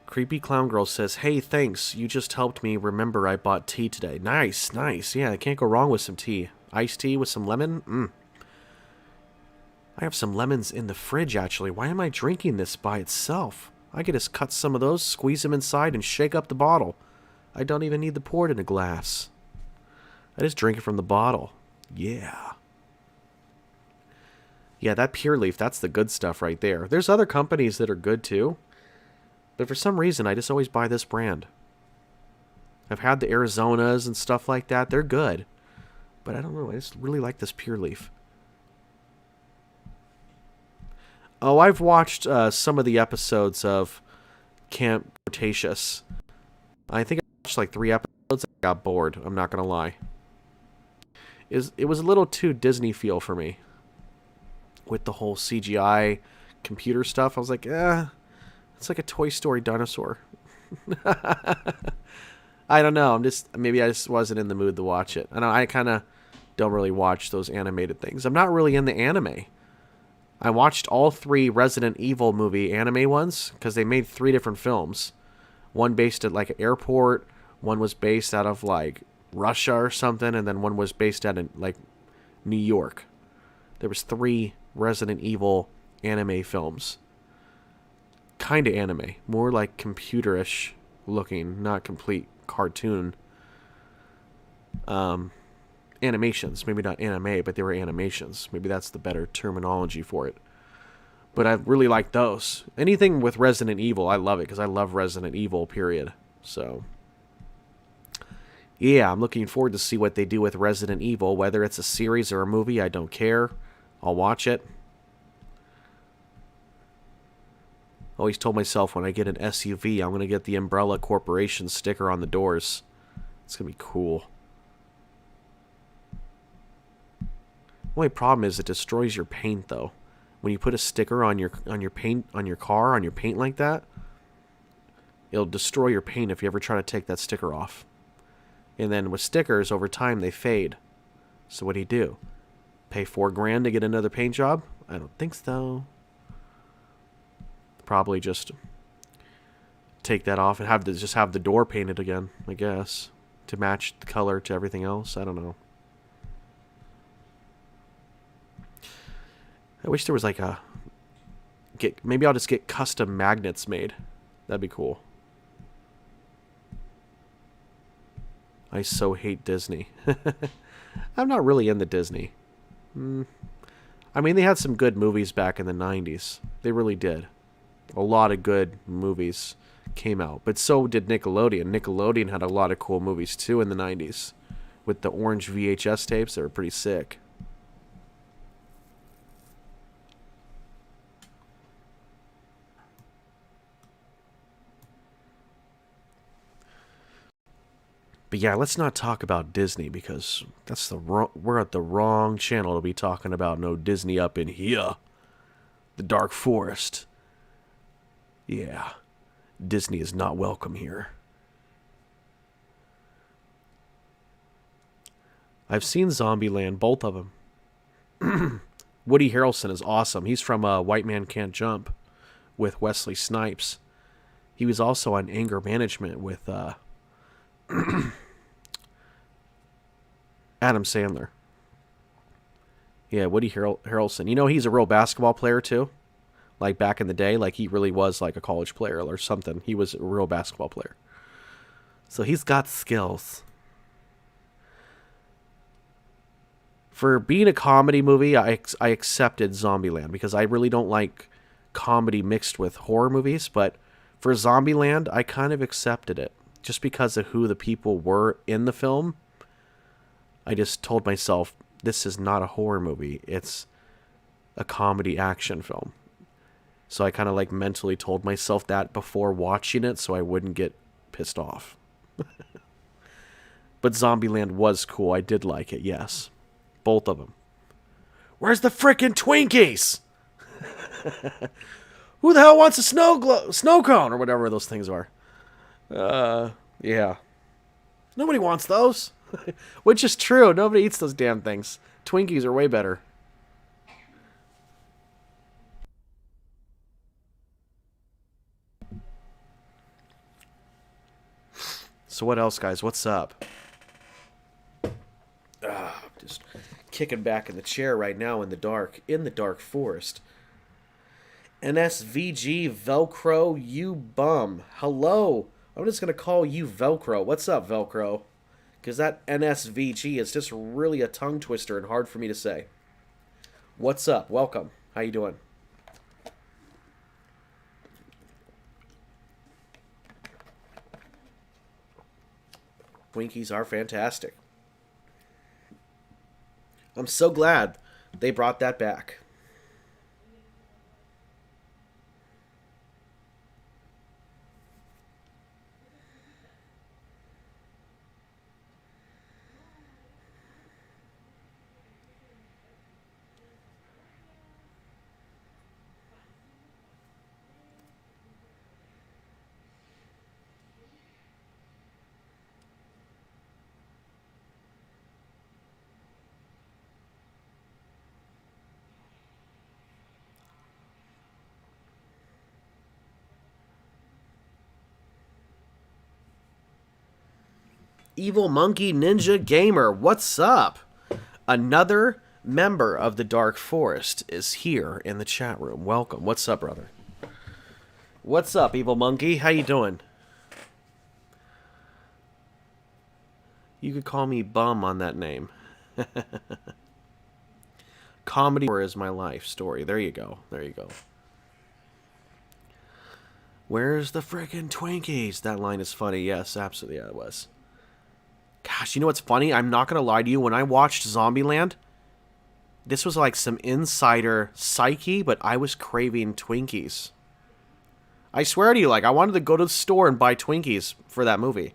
Creepy Clown Girl says, hey, thanks. You just helped me remember I bought tea today. Nice, nice. Yeah, I can't go wrong with some tea. Iced tea with some lemon? I have some lemons in the fridge, actually. Why am I drinking this by itself? I could just cut some of those, squeeze them inside, and shake up the bottle. I don't even need to pour it in a glass. I just drink it from the bottle. Yeah. Yeah, that Pure Leaf, that's the good stuff right there. There's other companies that are good too. But for some reason, I just always buy this brand. I've had the Arizonas and stuff like that. They're good. But I don't know. I just really like this Pure Leaf. Oh, I've watched some of the episodes of Camp Cretaceous. I think I watched like 3 episodes. I got bored. I'm not going to lie. It was a little too Disney feel for me. With the whole CGI computer stuff. I was like, it's like a Toy Story dinosaur. I don't know. Maybe I just wasn't in the mood to watch it. I kind of don't really watch those animated things. I'm not really in the anime. I watched all 3 Resident Evil movie anime ones because they made 3 different films. One based at like an airport, one was based out of like Russia or something, and then one was based out in like New York. There was 3 Resident Evil anime films. Kind of anime, more like computerish looking, not complete cartoon animations. Maybe not anime, but they were animations. Maybe that's the better terminology for it. But I really like those. Anything with Resident Evil, I love it because I love Resident Evil, period. So, yeah, I'm looking forward to see what they do with Resident Evil. Whether it's a series or a movie, I don't care. I'll watch it. Always told myself when I get an SUV, I'm going to get the Umbrella Corporation sticker on the doors. It's going to be cool. Only problem is it destroys your paint, though. When you put a sticker on your paint on your car, on your paint like that, it'll destroy your paint if you ever try to take that sticker off. And then with stickers, over time, they fade. So what do? Pay $4,000 to get another paint job? I don't think so. Probably just take that off and have the door painted again, I guess, to match the color to everything else. I don't know. I wish there was like maybe I'll just get custom magnets made. That'd be cool. I so hate Disney. I'm not really into Disney. I mean, they had some good movies back in the 90s. They really did. A lot of good movies came out. But so did Nickelodeon. Nickelodeon had a lot of cool movies too in the 90s. With the orange VHS tapes, they were pretty sick. But yeah, let's not talk about Disney because we're at the wrong channel to be talking about no Disney up in here. The Dark Forest. Yeah, Disney is not welcome here. I've seen Zombieland, both of them. Woody Harrelson is awesome. He's from White Man Can't Jump with Wesley Snipes. He was also on Anger Management with Adam Sandler. Yeah, Woody Harrelson. You know, he's a real basketball player, too. Like, back in the day, like, he really was, like, a college player or something. He was a real basketball player. So he's got skills. For being a comedy movie, I accepted Zombieland because I really don't like comedy mixed with horror movies. But for Zombieland, I kind of accepted it. Just because of who the people were in the film. I just told myself, this is not a horror movie. It's a comedy action film. So I kind of like mentally told myself that before watching it so I wouldn't get pissed off. But Zombieland was cool. I did like it, yes. Both of them. Where's the frickin' Twinkies? Who the hell wants a snow cone or whatever those things are? Yeah. Nobody wants those. Which is true. Nobody eats those damn things. Twinkies are way better. So what else, guys? What's up? Just kicking back in the chair right now in the dark forest. NSVG Velcro, you bum. Hello. I'm just going to call you Velcro. What's up, Velcro? Because that NSVG is just really a tongue twister and hard for me to say. What's up? Welcome. How you doing? Twinkies are fantastic. I'm so glad they brought that back. Evil Monkey Ninja Gamer, what's up? Another member of the Dark Forest is here in the chat room. Welcome. What's up, brother? What's up, Evil Monkey? How you doing? You could call me Bum on that name. Comedy is my life story. There you go. There you go. Where's the frickin' Twinkies? That line is funny. Yes, absolutely. Yeah, it was. Gosh, you know what's funny? I'm not going to lie to you. When I watched Zombieland, this was like some insider psyche, but I was craving Twinkies. I swear to you, like, I wanted to go to the store and buy Twinkies for that movie.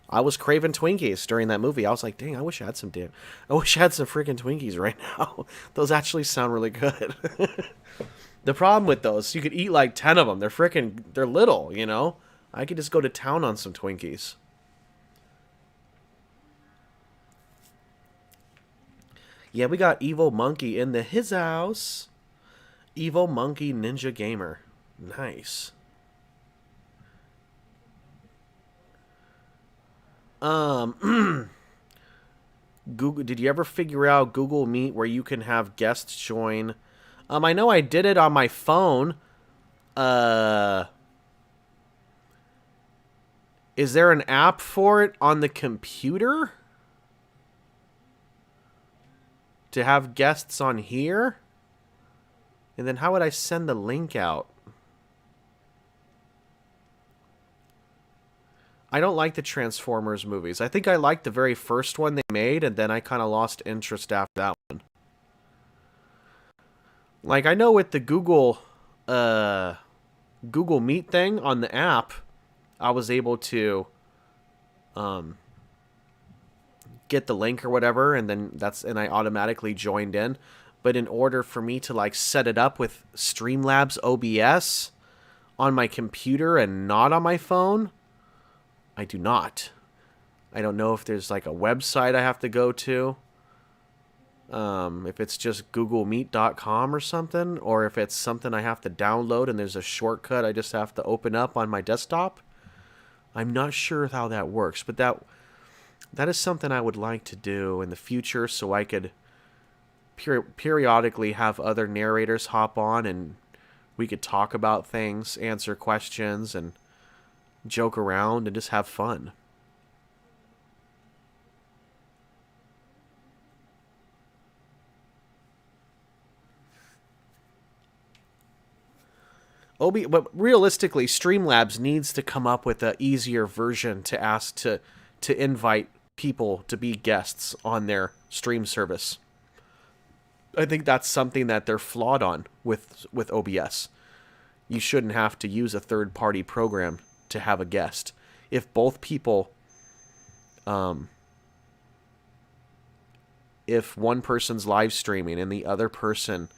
I was craving Twinkies during that movie. I was like, dang, I wish I had some freaking Twinkies right now. Those actually sound really good. The problem with those, you could eat like 10 of them. They're little, you know? I could just go to town on some Twinkies. Yeah, we got Evil Monkey in his house. Evil Monkey Ninja Gamer. Nice. Google. Did you ever figure out Google Meet where you can have guests join? I know I did it on my phone. Is there an app for it on the computer? To have guests on here? And then how would I send the link out? I don't like the Transformers movies. I think I liked the very first one they made, and then I kind of lost interest after that one. Like, I know with the Google Meet thing on the app, I was able to get the link or whatever, and then I automatically joined in. But in order for me to like set it up with Streamlabs OBS on my computer and not on my phone, I do not. I don't know if there's like a website I have to go to. If it's just googlemeet.com or something, or if it's something I have to download and there's a shortcut I just have to open up on my desktop. I'm not sure how that works, but that is something I would like to do in the future so I could periodically have other narrators hop on and we could talk about things, answer questions, and joke around and just have fun. But realistically, Streamlabs needs to come up with an easier version to ask to invite people to be guests on their stream service. I think that's something that they're flawed on with OBS. You shouldn't have to use a third-party program to have a guest. If both people, if one person's live streaming and the other person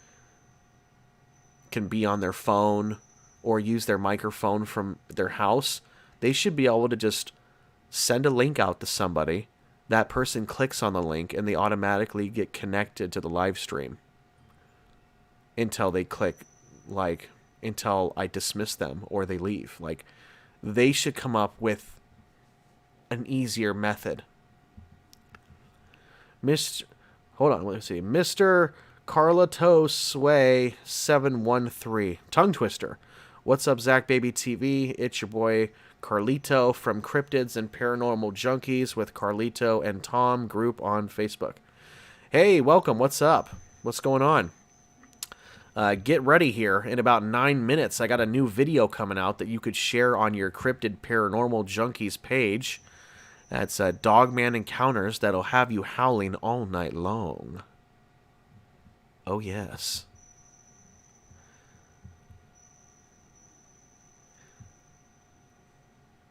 can be on their phone or use their microphone from their house, they should be able to just send a link out to somebody. That person clicks on the link and they automatically get connected to the live stream until they click, like, until I dismiss them or they leave. Like, they should come up with an easier method. Hold on, let me see. Mr. Carlato Sway 713. Tongue twister. What's up, Zach Baby TV? It's your boy Carlito from Cryptids and Paranormal Junkies with Carlito and Tom group on Facebook. Hey, welcome. What's up? What's going on? Get ready here. In about 9 minutes, I got a new video coming out that you could share on your Cryptid Paranormal Junkies page. That's Dogman Encounters that'll have you howling all night long. Oh, yes.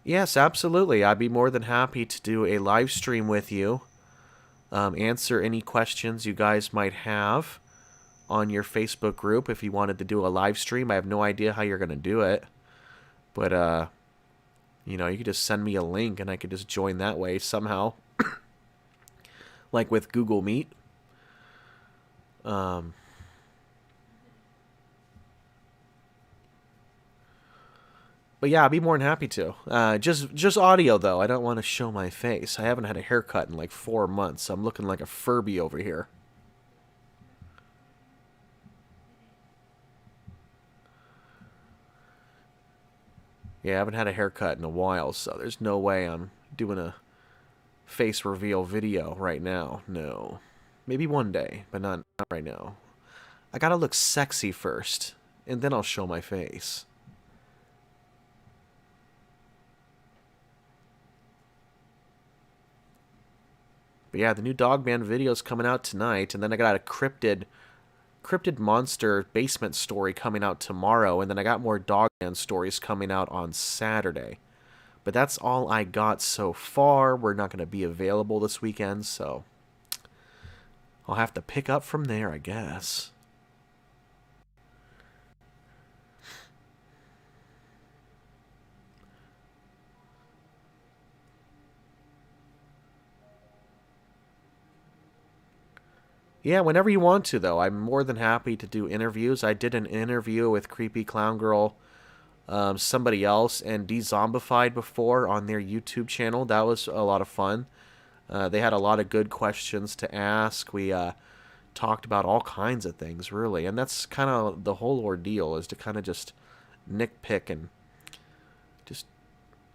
Yes, absolutely. I'd be more than happy to do a live stream with you. Answer any questions you guys might have on your Facebook group if you wanted to do a live stream. I have no idea how you're going to do it. But, you know, you could just send me a link and I could just join that way somehow. Like with Google Meet. But yeah, I'd be more than happy to. Just audio, though. I don't want to show my face. I haven't had a haircut in like 4 months. So I'm looking like a Furby over here. Yeah, I haven't had a haircut in a while, so there's no way I'm doing a face reveal video right now. No. Maybe one day, but not right now. I gotta look sexy first, and then I'll show my face. But yeah, the new Dogman video's coming out tonight, and then I got a cryptid monster basement story coming out tomorrow, and then I got more Dogman stories coming out on Saturday. But that's all I got so far. We're not going to be available this weekend, so I'll have to pick up from there, I guess. Yeah, whenever you want to, though. I'm more than happy to do interviews. I did an interview with Creepy Clown Girl, somebody else, and De-Zombified before on their YouTube channel. That was a lot of fun. They had a lot of good questions to ask. We talked about all kinds of things, really. And that's kind of the whole ordeal, is to kind of just nitpick and just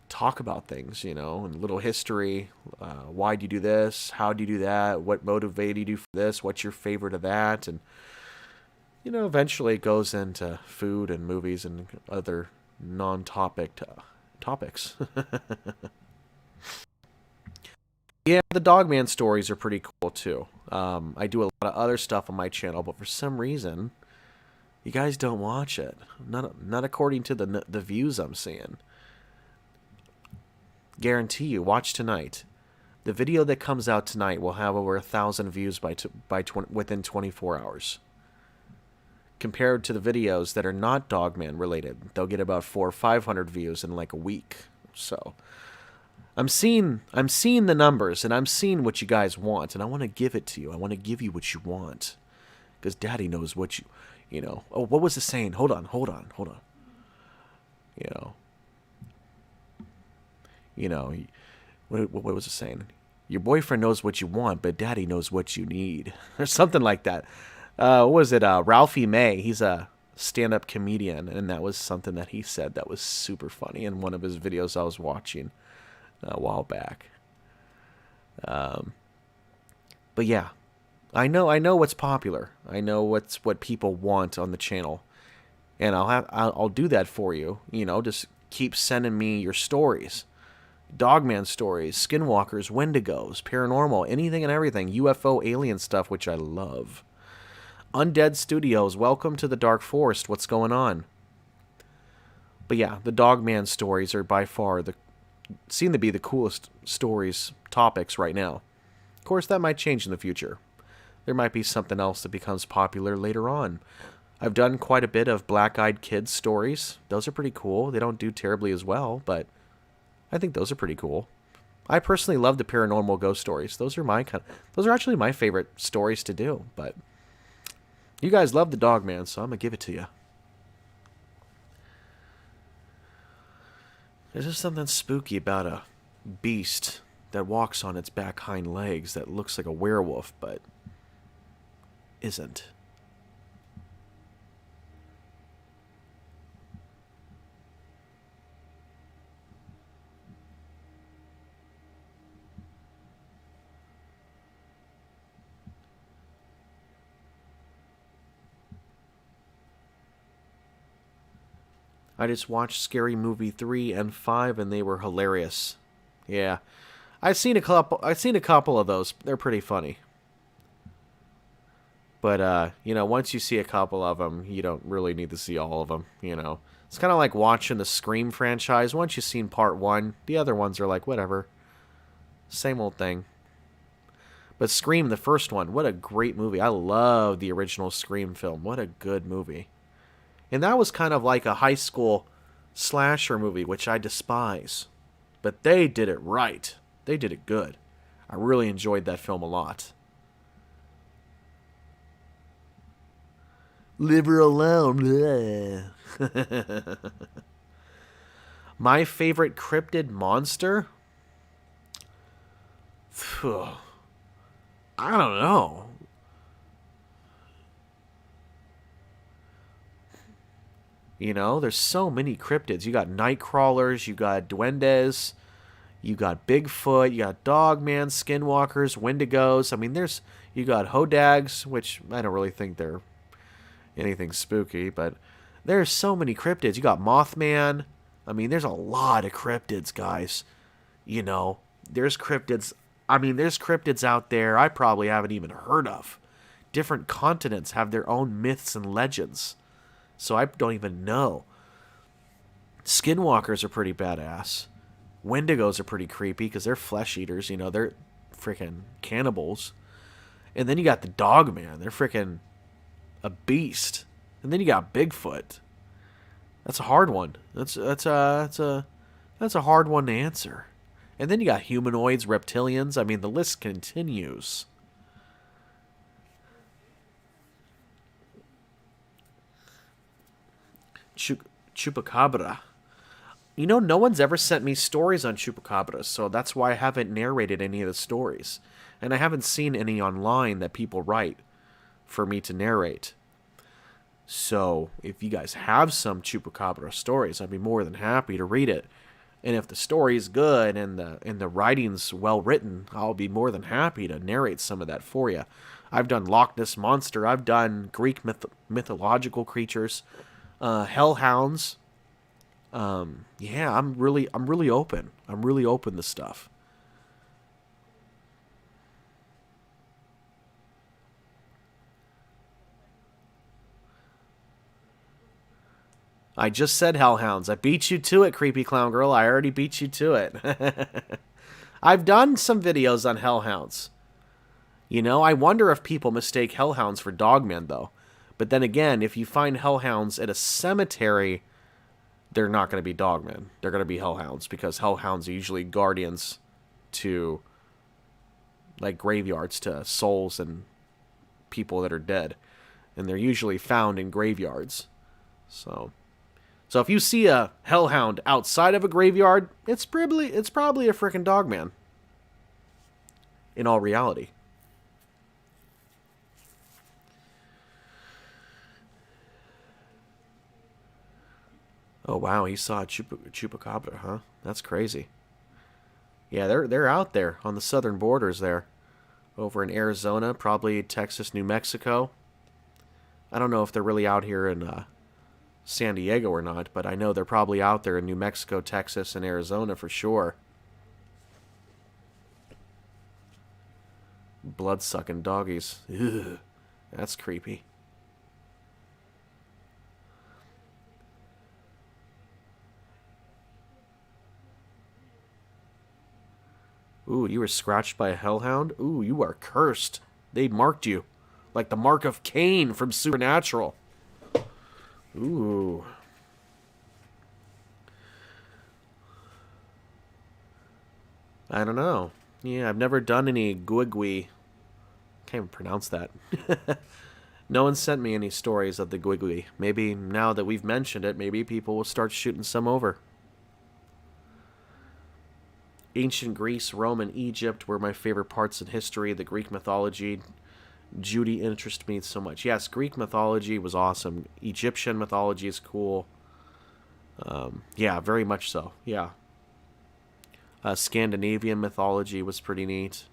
talk about things, you know, and little history. Why do you do this? How do you do that? What motivated you for this? What's your favorite of that? And, you know, eventually it goes into food and movies and other non-topic topics. Yeah, the Dogman stories are pretty cool, too. I do a lot of other stuff on my channel, but for some reason, you guys don't watch it. Not according to the views I'm seeing. Guarantee you, watch tonight. The video that comes out tonight will have over 1,000 views within 24 hours. Compared to the videos that are not Dogman related, they'll get about 400 or 500 views in like a week. So I'm seeing the numbers, and I'm seeing what you guys want, and I want to give it to you. I want to give you what you want, because Daddy knows what you know. Oh, what was the saying? Hold on. You know, what was it saying? Your boyfriend knows what you want, but Daddy knows what you need, or something like that. What was it? Ralphie May. He's a stand-up comedian, and that was something that he said that was super funny in one of his videos I was watching a while back. But yeah, I know what's popular. I know what people want on the channel, and I'll do that for you. You know, just keep sending me your stories. Dogman stories, skinwalkers, wendigos, paranormal, anything and everything, UFO, alien stuff, which I love. Undead Studios, welcome to the Dark Forest. What's going on? But yeah, the Dogman stories are by far seem to be the coolest topics right now. Of course, that might change in the future. There might be something else that becomes popular later on. I've done quite a bit of Black-Eyed Kids stories. Those are pretty cool. They don't do terribly as well, but I think those are pretty cool. I personally love the paranormal ghost stories. Those are actually my favorite stories to do, but you guys love the Dogman, so I'm going to give it to you. There's just something spooky about a beast that walks on its back hind legs that looks like a werewolf, but isn't. I just watched Scary Movie 3 and 5 and they were hilarious. Yeah. I've seen a couple of those. They're pretty funny. But once you see a couple of them, you don't really need to see all of them, It's kind of like watching the Scream franchise. Once you've seen part 1, the other ones are like whatever. Same old thing. But Scream, the first one, what a great movie. I love the original Scream film. What a good movie. And that was kind of like a high school slasher movie, which I despise. But they did it right. They did it good. I really enjoyed that film a lot. Leave her alone. My favorite cryptid monster? I don't know. There's so many cryptids. You got night crawlers, you got duendes, you got Bigfoot, you got Dogman, Skinwalkers, Wendigos. I mean, you got Hodags, which I don't really think they're anything spooky, but there's so many cryptids. You got Mothman. I mean, there's a lot of cryptids, guys. There's cryptids. I mean, there's cryptids out there I probably haven't even heard of. Different continents have their own myths and legends. So I don't even know. Skinwalkers are pretty badass. Wendigos are pretty creepy because they're flesh eaters. They're freaking cannibals. And then you got the Dogman. They're freaking a beast. And then you got Bigfoot. That's a hard one. That's a hard one to answer. And then you got humanoids, reptilians. I mean, the list continues. Chupacabra. No one's ever sent me stories on chupacabras, so that's why I haven't narrated any of the stories. And I haven't seen any online that people write for me to narrate. So, if you guys have some chupacabra stories, I'd be more than happy to read it. And if the story's good and the writing's well written, I'll be more than happy to narrate some of that for you. I've done Loch Ness Monster. I've done Greek mythological creatures. Hellhounds. Yeah, I'm really open. I'm really open to stuff. I just said hellhounds. I beat you to it, creepy clown girl. I already beat you to it. I've done some videos on hellhounds. I wonder if people mistake hellhounds for dogmen, though. But then again, if you find hellhounds at a cemetery, they're not going to be dogmen. They're going to be hellhounds because hellhounds are usually guardians to, like, graveyards to souls and people that are dead. And they're usually found in graveyards. So if you see a hellhound outside of a graveyard, it's probably a frickin' dogman. In all reality. Oh wow, he saw a chupacabra, huh? That's crazy. Yeah, they're out there on the southern borders there, over in Arizona, probably Texas, New Mexico. I don't know if they're really out here in San Diego or not, but I know they're probably out there in New Mexico, Texas, and Arizona for sure. Blood-sucking doggies. Ugh, that's creepy. Ooh, you were scratched by a hellhound? Ooh, you are cursed. They marked you. Like the mark of Cain from Supernatural. Ooh. I don't know. Yeah, I've never done any guigui. Can't even pronounce that. No one sent me any stories of the guigui. Maybe now that we've mentioned it, maybe people will start shooting some over. Ancient Greece, Rome, and Egypt were my favorite parts in history. The Greek mythology, Judy interested me so much. Yes, Greek mythology was awesome. Egyptian mythology is cool. Yeah, very much so. Yeah. Scandinavian mythology was pretty neat.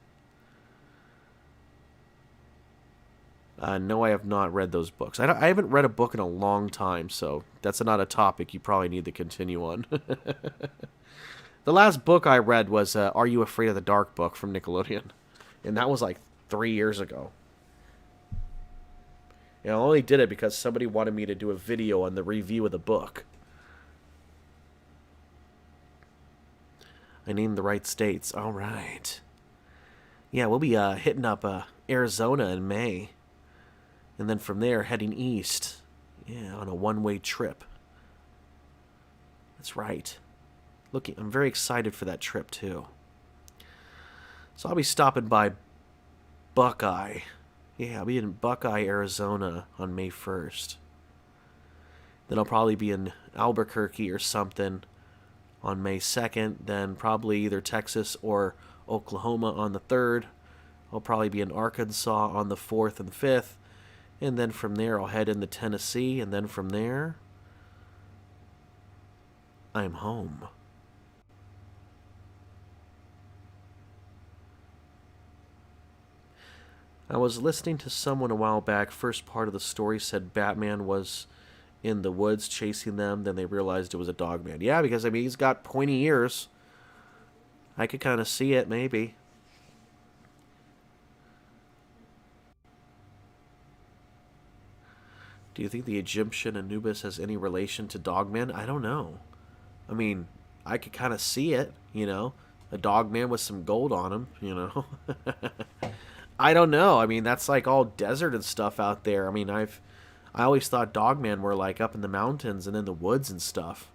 No, I have not read those books. I haven't read a book in a long time, so that's not a topic you probably need to continue on. The last book I read was Are You Afraid of the Dark book from Nickelodeon. And that was like 3 years ago. And I only did it because somebody wanted me to do a video on the review of the book. I named the right states. All right. Yeah, we'll be hitting up Arizona in May. And then from there, heading east. Yeah, on a one-way trip. That's right. I'm very excited for that trip, too. So I'll be stopping by Buckeye. Yeah, I'll be in Buckeye, Arizona on May 1st. Then I'll probably be in Albuquerque or something on May 2nd. Then probably either Texas or Oklahoma on the 3rd. I'll probably be in Arkansas on the 4th and 5th. And then from there, I'll head into Tennessee. And then from there, I'm home. I was listening to someone a while back. First part of the story said Batman was in the woods chasing them. Then they realized it was a Dogman. Yeah, because, I mean, he's got pointy ears. I could kind of see it, maybe. Do you think the Egyptian Anubis has any relation to Dogman? I don't know. I mean, I could kind of see it, you know. A Dogman with some gold on him, you know. I don't know. I mean, that's like all desert and stuff out there. I mean, I always thought Dogman were like up in the mountains and in the woods and stuff.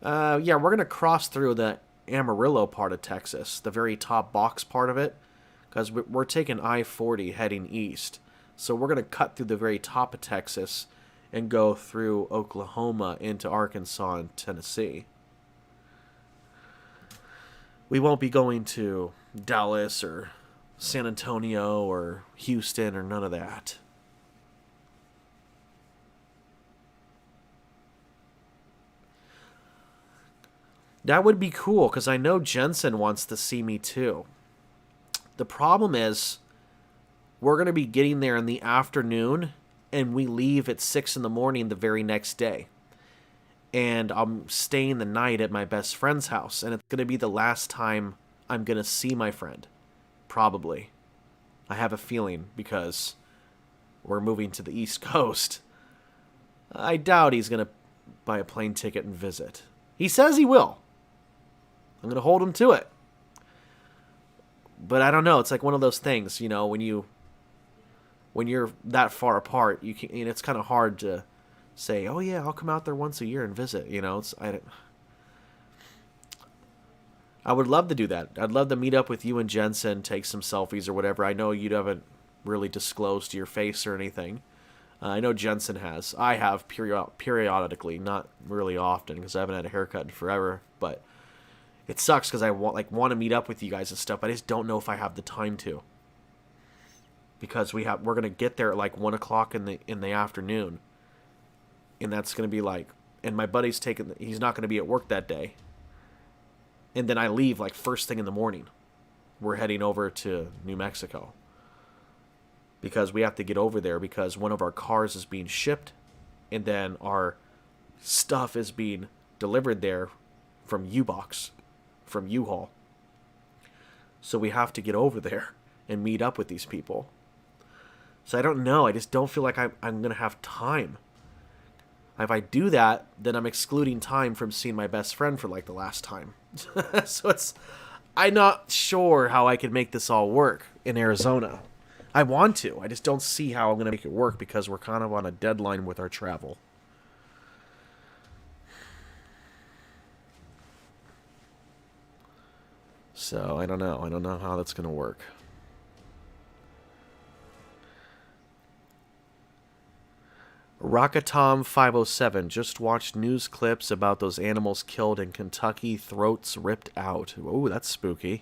Yeah, we're going to cross through the Amarillo part of Texas, the very top box part of it, because we're taking I-40 heading east. So we're going to cut through the very top of Texas and go through Oklahoma into Arkansas and Tennessee. We won't be going to Dallas or San Antonio or Houston or none of that. That would be cool, because I know Jensen wants to see me too. The problem is, we're going to be getting there in the afternoon, and we leave at 6 in the morning the very next day. And I'm staying the night at my best friend's house, and it's going to be the last time I'm going to see my friend. Probably. I have a feeling, because we're moving to the East Coast. I doubt he's going to buy a plane ticket and visit. He says he will. I'm going to hold him to it. But I don't know. It's like one of those things, you know, when you're that far apart, it's kind of hard to say, oh yeah, I'll come out there once a year and visit. You know, I would love to do that. I'd love to meet up with you and Jensen, take some selfies or whatever. I know you haven't really disclosed your face or anything. I know Jensen has. I have periodically, not really often, because I haven't had a haircut in forever. But it sucks because I want to meet up with you guys and stuff. I just don't know if I have the time to, because we're gonna get there at like 1 o'clock in the afternoon, and that's gonna be like, and my buddy's he's not gonna be at work that day, and then I leave like first thing in the morning. We're heading over to New Mexico because we have to get over there because one of our cars is being shipped, and then our stuff is being delivered there from U-Box. From U-Haul. So we have to get over there and meet up with these people. So I don't know. I just don't feel like I'm going to have time. If I do that, then I'm excluding time from seeing my best friend for like the last time. So I'm not sure how I can make this all work in Arizona. I want to. I just don't see how I'm going to make it work because we're kind of on a deadline with our travel. So, I don't know. I don't know how that's going to work. Rockatom 507 just watched news clips about those animals killed in Kentucky, throats ripped out. Ooh, that's spooky.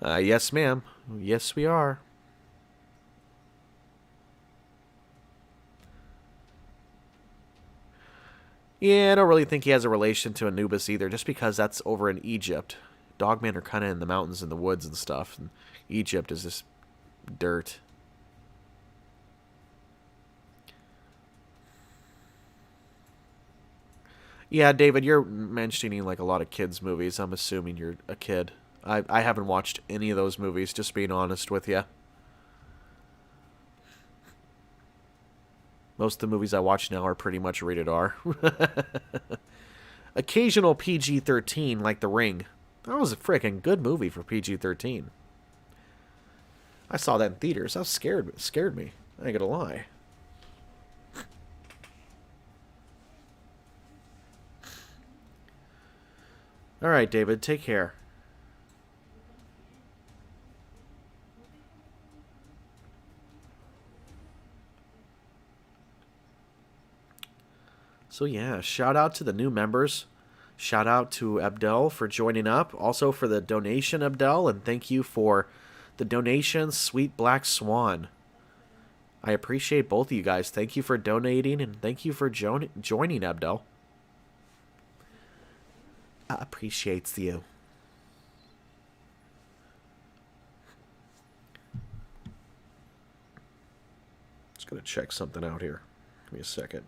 Yes, ma'am. Yes, we are. Yeah, I don't really think he has a relation to Anubis either, just because that's over in Egypt. Dogmen are kind of in the mountains and the woods and stuff, and Egypt is just dirt. Yeah, David, you're mentioning like a lot of kids' movies. I'm assuming you're a kid. I haven't watched any of those movies, just being honest with you. Most of the movies I watch now are pretty much rated R. Occasional PG-13, like The Ring. That was a freaking good movie for PG-13. I saw that in theaters. That was scared me. I ain't gonna lie. Alright, David, take care. So yeah, shout out to the new members. Shout out to Abdel for joining up. Also for the donation, Abdel, and thank you for the donation, Sweet Black Swan. I appreciate both of you guys. Thank you for donating, and thank you for joining, Abdel. I appreciates you. Just gonna check something out here. Give me a second.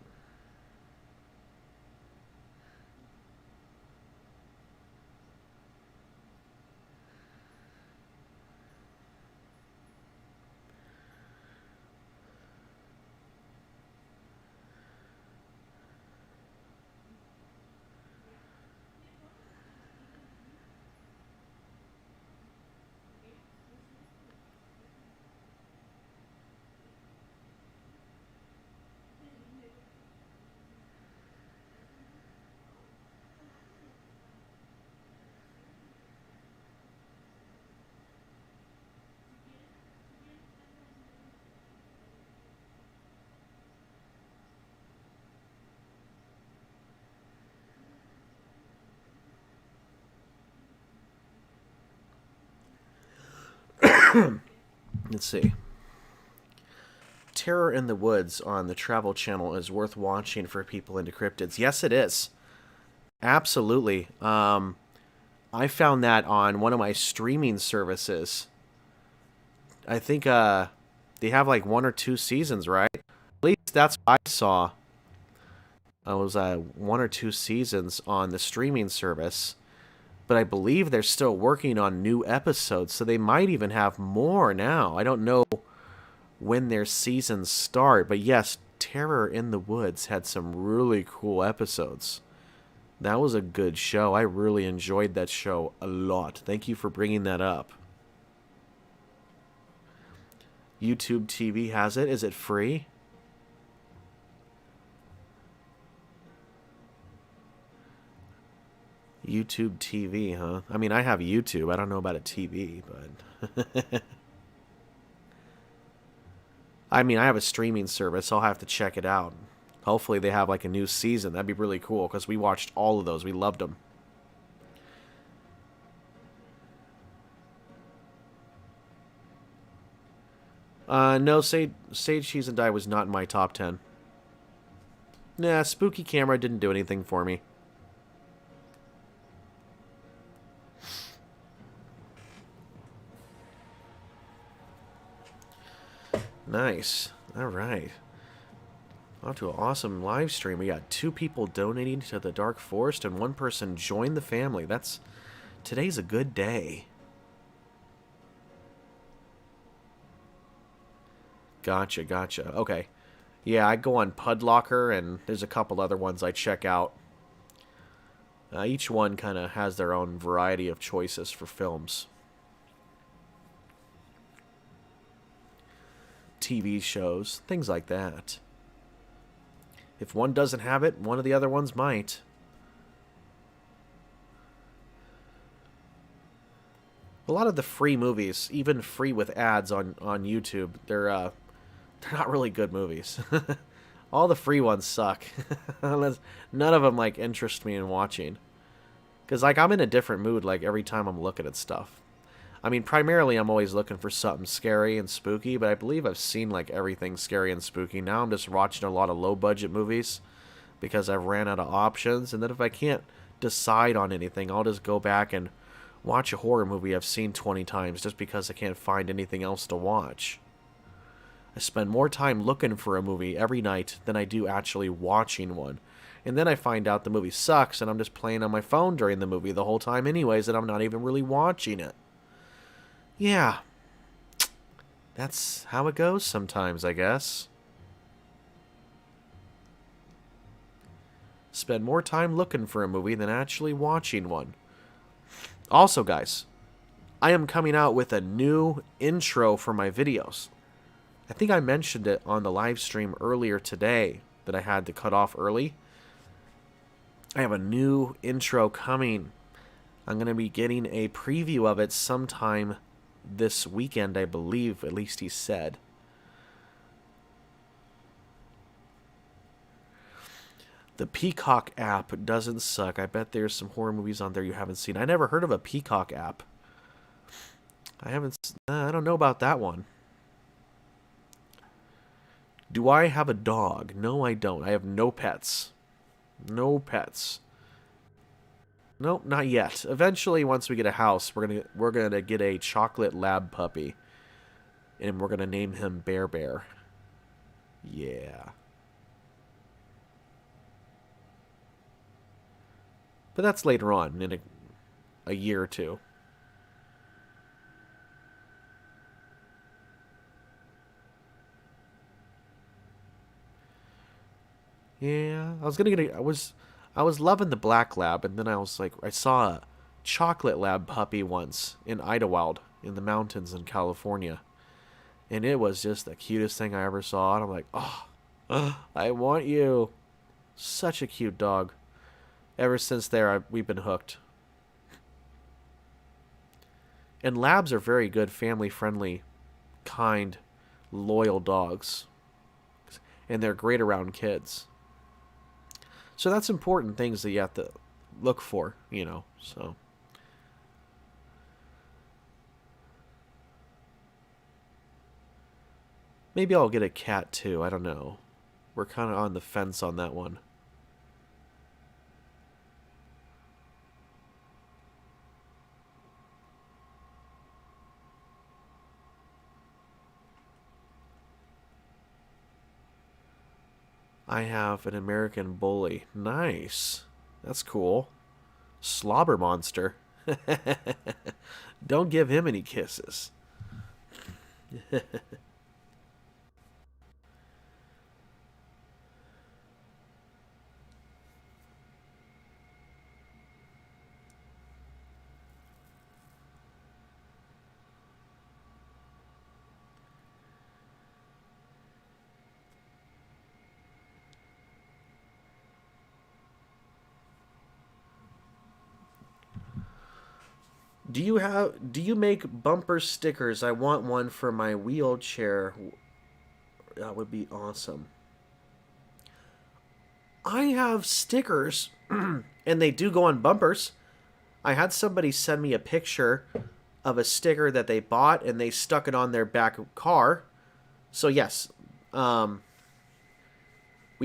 Let's see. Terror in the Woods on the Travel Channel is worth watching for people into cryptids. Yes, it is. Absolutely. I found that on one of my streaming services. I think they have like 1 or 2 seasons, right? At least that's what I saw. It was 1 or 2 seasons on the streaming service. But I believe they're still working on new episodes, so they might even have more now. I don't know when their seasons start, but yes, Terror in the Woods had some really cool episodes. That was a good show. I really enjoyed that show a lot. Thank you for bringing that up. YouTube TV has it. Is it free? YouTube TV, huh? I mean, I have YouTube. I don't know about a TV, but... I mean, I have a streaming service. I'll have to check it out. Hopefully they have, like, a new season. That'd be really cool, because we watched all of those. We loved them. No, Sage Cheese and Die was not in my top 10. Nah, Spooky Camera didn't do anything for me. Nice. All right. Off to an awesome live stream. We got 2 people donating to the Dark Forest and 1 person joined the family. Today's a good day. Gotcha. Okay. Yeah, I go on Pudlocker, and there's a couple other ones I check out. Each one kind of has their own variety of choices for films. TV shows, things like that. If one doesn't have it, one of the other ones might. A lot of the free movies, even free with ads on YouTube, they're not really good movies. All the free ones suck. None of them like interest me in watching. Because like I'm in a different mood like every time I'm looking at stuff. I mean, primarily I'm always looking for something scary and spooky, but I believe I've seen like everything scary and spooky. Now I'm just watching a lot of low budget movies because I've ran out of options. And then if I can't decide on anything, I'll just go back and watch a horror movie I've seen 20 times just because I can't find anything else to watch. I spend more time looking for a movie every night than I do actually watching one. And then I find out the movie sucks and I'm just playing on my phone during the movie the whole time anyways and I'm not even really watching it. Yeah. That's how it goes sometimes, I guess. Spend more time looking for a movie than actually watching one. Also, guys, I am coming out with a new intro for my videos. I think I mentioned it on the live stream earlier today that I had to cut off early. I have a new intro coming. I'm going to be getting a preview of it sometime this weekend, I believe, at least he said. The Peacock app doesn't suck. I bet there's some horror movies on there you haven't seen. I never heard of a Peacock app. I don't know about that one. Do I have a dog? No, I don't. I have no pets. No pets. Nope, not yet. Eventually, once we get a house, we're gonna get a chocolate lab puppy, and we're gonna name him Bear Bear. Yeah. But that's later on, in a year or two. Yeah, I was gonna get I was loving the black lab, and then I was like, I saw a chocolate lab puppy once in Idlewild in the mountains in California, and it was just the cutest thing I ever saw. And I'm like, oh, I want you. Such a cute dog. Ever since there, we've been hooked. And labs are very good, family-friendly, kind, loyal dogs, and they're great around kids. So that's important things that you have to look for, you know, so. Maybe I'll get a cat too, I don't know. We're kind of on the fence on that one. I have an American bully. Nice. That's cool. Slobber monster. Don't give him any kisses. Do you make bumper stickers? I want one for my wheelchair. That would be awesome. I have stickers and they do go on bumpers. I had somebody send me a picture of a sticker that they bought and they stuck it on their back car. So yes, we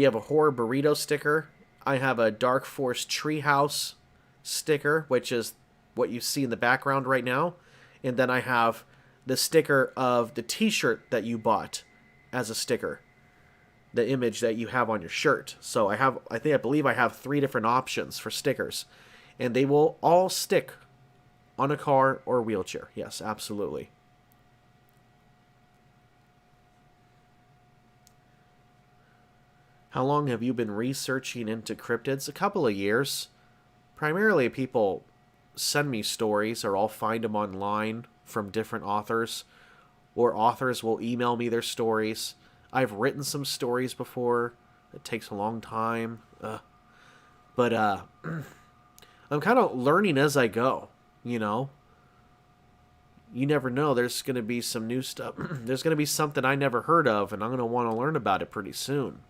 have a horror burrito sticker. I have a Dark Force treehouse sticker, which is what you see in the background right now. And then I have the sticker of the t-shirt that you bought as a sticker. The image that you have on your shirt. So I believe I have 3 different options for stickers. And they will all stick on a car or wheelchair. Yes, absolutely. How long have you been researching into cryptids? A couple of years. Primarily people send me stories or I'll find them online from different authors or authors will email me their stories. I've written some stories before. It takes a long time. But I'm kind of learning as I go, you know? You never know. There's going to be some new stuff. There's going to be something I never heard of, and I'm going to want to learn about it pretty soon.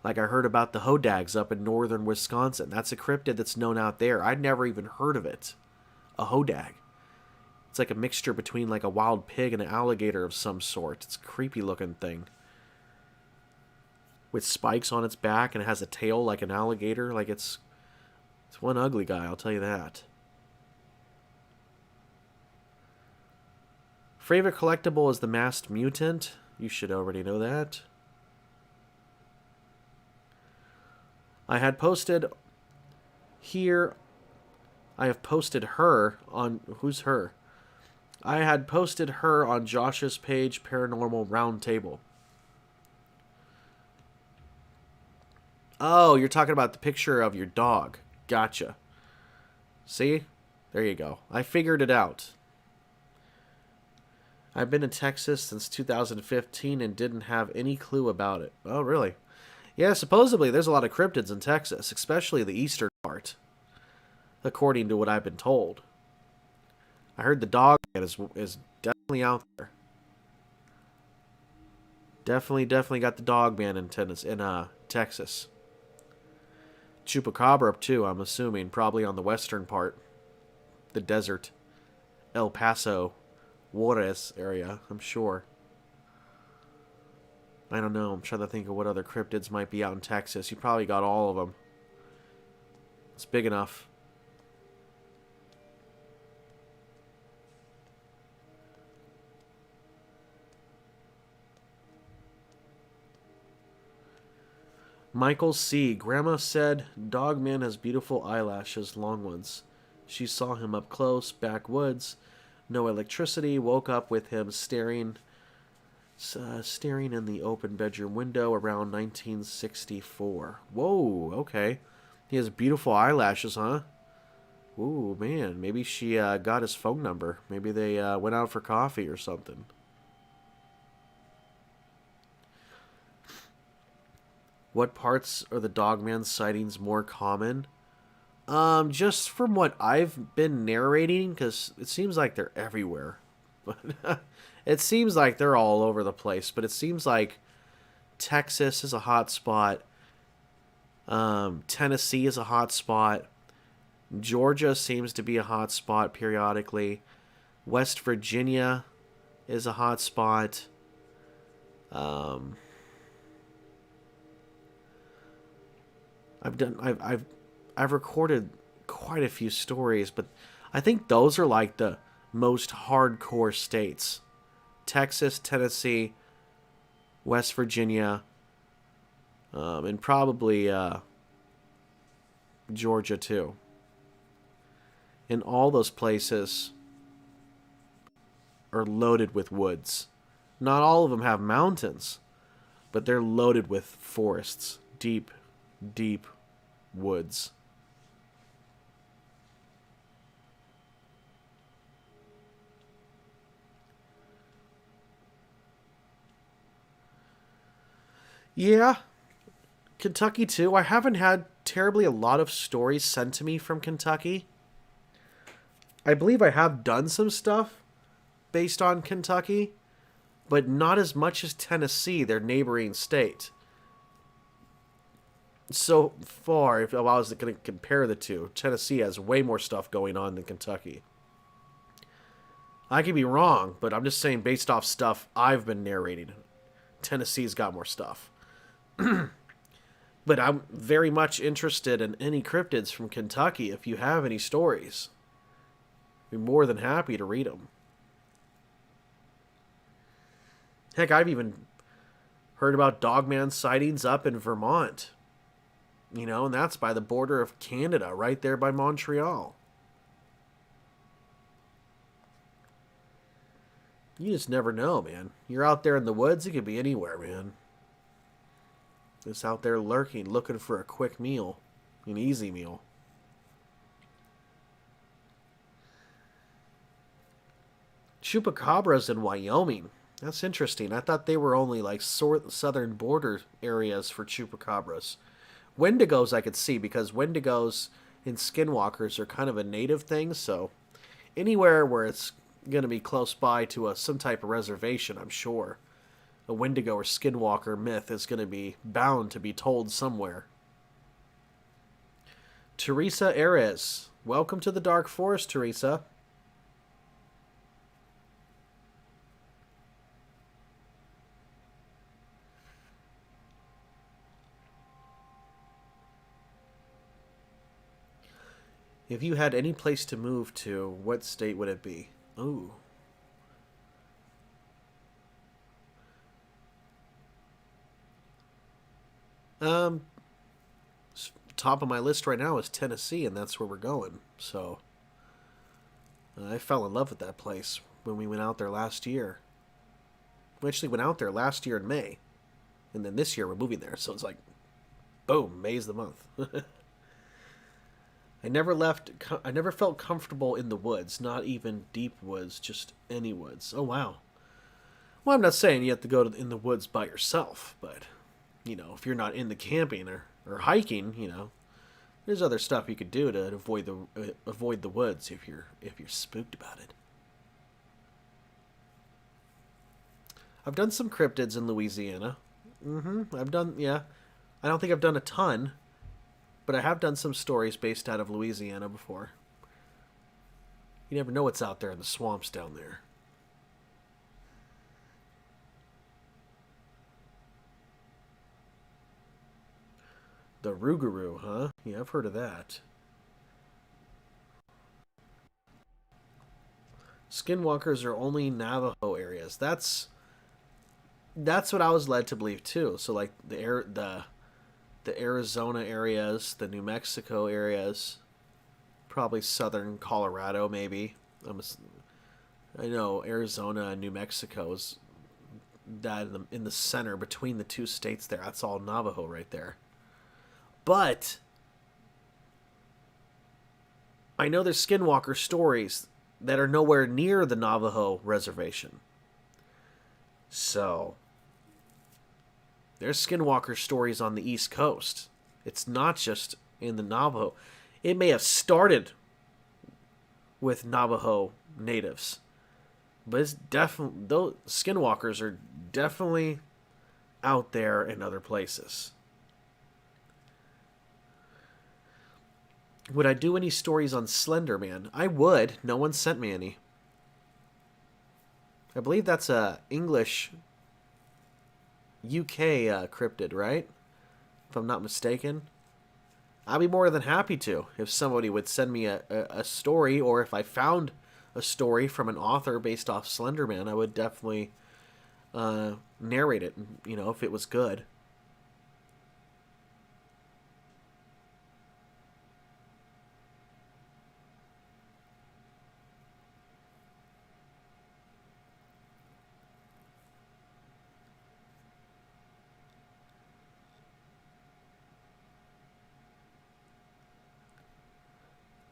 Like I heard about the hodags up in northern Wisconsin. That's a cryptid that's known out there. I'd never even heard of it. A hodag. It's like a mixture between like a wild pig and an alligator of some sort. It's a creepy looking thing. With spikes on its back, and it has a tail like an alligator. Like it's one ugly guy, I'll tell you that. Favorite collectible is the Masked Mutant. You should already know that. I had posted here. I have posted her on... Who's her? I had posted her on Josh's page, Paranormal Roundtable. Oh, you're talking about the picture of your dog. Gotcha. See? There you go. I figured it out. I've been in Texas since 2015 and didn't have any clue about it. Oh, really? Yeah, supposedly there's a lot of cryptids in Texas, especially the eastern part, according to what I've been told. I heard the dog is definitely out there. Definitely got the dog man in Texas. Chupacabra too, I'm assuming, probably on the western part, the desert, El Paso, Juarez area, I'm sure. I don't know. I'm trying to think of what other cryptids might be out in Texas. You probably got all of them. It's big enough. Michael C. Grandma said Dogman has beautiful eyelashes, long ones. She saw him up close, backwoods, no electricity, woke up with him staring in the open bedroom window around 1964. Whoa, okay. He has beautiful eyelashes, huh? Ooh, man. Maybe she got his phone number. Maybe they went out for coffee or something. What parts are the Dogman sightings more common? Just from what I've been narrating, because it seems like they're everywhere. But it seems like they're all over the place, but it seems like Texas is a hot spot. Tennessee is a hot spot. Georgia seems to be a hot spot periodically. West Virginia is a hot spot. I've recorded quite a few stories, but I think those are like the most hardcore states. Texas, Tennessee, West Virginia, and probably Georgia too. And all those places are loaded with woods. Not all of them have mountains, but they're loaded with forests, deep, deep woods. Yeah, Kentucky too. I haven't had terribly a lot of stories sent to me from Kentucky. I believe I have done some stuff based on Kentucky, but not as much as Tennessee, their neighboring state. So far, if I was going to compare the two, Tennessee has way more stuff going on than Kentucky. I could be wrong, but I'm just saying based off stuff I've been narrating, Tennessee's got more stuff. But I'm very much interested in any cryptids from Kentucky. If you have any stories, I'd be more than happy to read them. Heck, I've even heard about Dogman sightings up in Vermont. You know, and that's by the border of Canada, right there by Montreal. You just never know, man. You're out there in the woods, it could be anywhere, man. Just out there lurking, looking for a quick meal. An easy meal. Chupacabras in Wyoming. That's interesting. I thought they were only like southern border areas for chupacabras. Wendigos I could see because Wendigos and skinwalkers are kind of a native thing, so anywhere where it's going to be close by to some type of reservation, I'm sure a Wendigo or skinwalker myth is going to be bound to be told somewhere. Teresa Ares. Welcome to the Dark Forest, Teresa. If you had any place to move to, what state would it be? Ooh. Um, top of my list right now is Tennessee, and that's where we're going. So, I fell in love with that place when we went out there last year. We actually went out there last year in May, and then this year we're moving there. So it's like, boom, May's the month. I never felt comfortable in the woods, not even deep woods, just any woods. Oh, wow. Well, I'm not saying you have to go in the woods by yourself, but, if you're not into camping or hiking, there's other stuff you could do to avoid the woods if you're spooked about it. I've done some cryptids in Louisiana. Yeah. I don't think I've done a ton, but I have done some stories based out of Louisiana before. You never know what's out there in the swamps down there. The Rougarou, huh? Yeah, I've heard of that. Skinwalkers are only Navajo areas. That's what I was led to believe too. So like the Arizona areas, the New Mexico areas, probably southern Colorado maybe. I know Arizona and New Mexico is that in the center between the two states there. That's all Navajo right there. But I know there's skinwalker stories that are nowhere near the Navajo reservation. So there's skinwalker stories on the East Coast. It's not just in the Navajo. It may have started with Navajo natives, but it's definitely those skinwalkers are definitely out there in other places. Would I do any stories on Slender Man? I would. No one sent me any. I believe that's a English UK cryptid, right? If I'm not mistaken. I'd be more than happy to if somebody would send me a story, or if I found a story from an author based off Slenderman, I would definitely narrate it, if it was good.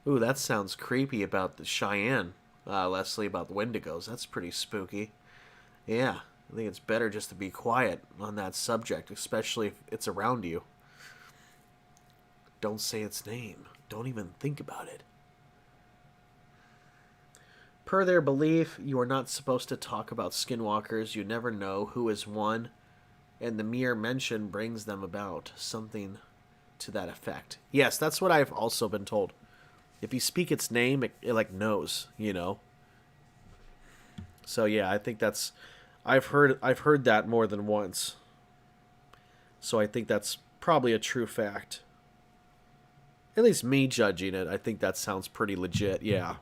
Ooh, that sounds creepy about the Cheyenne, Leslie, about the Wendigos. That's pretty spooky. Yeah, I think it's better just to be quiet on that subject, especially if it's around you. Don't say its name. Don't even think about it. Per their belief, you are not supposed to talk about skinwalkers. You never know who is one, and the mere mention brings them about. Something to that effect. Yes, that's what I've also been told. If you speak its name, it like knows, So yeah, I think that's I've heard that more than once. So I think that's probably a true fact. At least me judging it, I think that sounds pretty legit, yeah.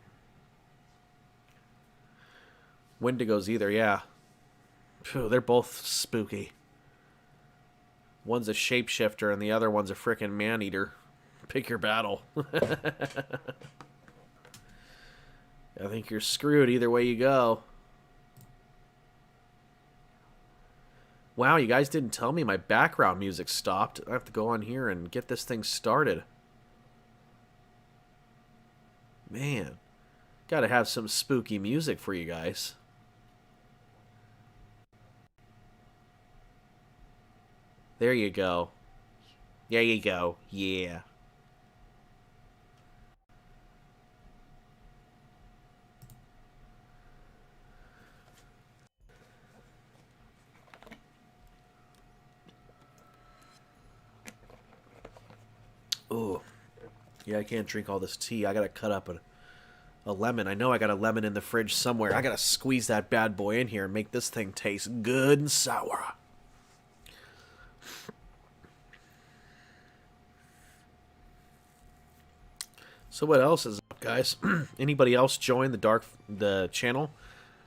Wendigos either, yeah. Phew, they're both spooky. One's a shapeshifter and the other one's a frickin' man-eater. Pick your battle. I think you're screwed either way you go. Wow, you guys didn't tell me my background music stopped. I have to go on here and get this thing started. Man, gotta have some spooky music for you guys. There you go. There you go. Yeah. Ooh. Yeah, I can't drink all this tea. I gotta cut up a lemon. I know I got a lemon in the fridge somewhere. I gotta squeeze that bad boy in here and make this thing taste good and sour. So what else is up, guys? Anybody else join the channel?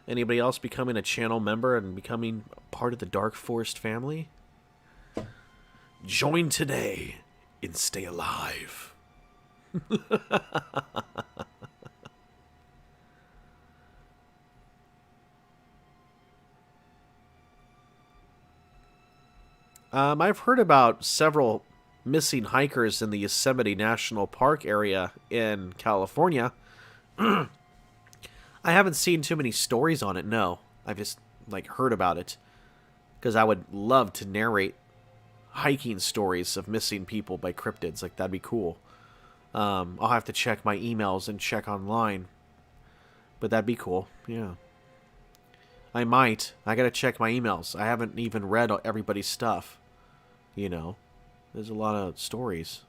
Anybody else becoming a channel member and becoming part of the Dark Forest family? Join today and stay alive. I've heard about several missing hikers in the Yosemite National Park area in California. I haven't seen too many stories on it, no. I've just, heard about it. Because I would love to narrate hiking stories of missing people by cryptids. That'd be cool. I'll have to check my emails and check online. But that'd be cool, yeah. I might. I gotta check my emails. I haven't even read everybody's stuff. You know. There's a lot of stories.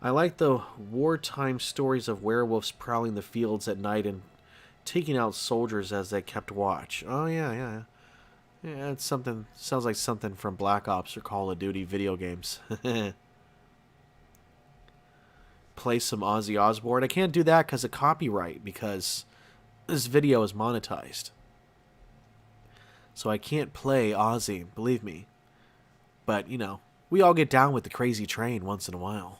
I like the wartime stories of werewolves prowling the fields at night and taking out soldiers as they kept watch. Oh, yeah. Yeah, it's something. Sounds like something from Black Ops or Call of Duty video games. Play some Ozzy Osbourne. I can't do that because of copyright, because this video is monetized. So I can't play Ozzy, believe me. But, we all get down with the crazy train once in a while.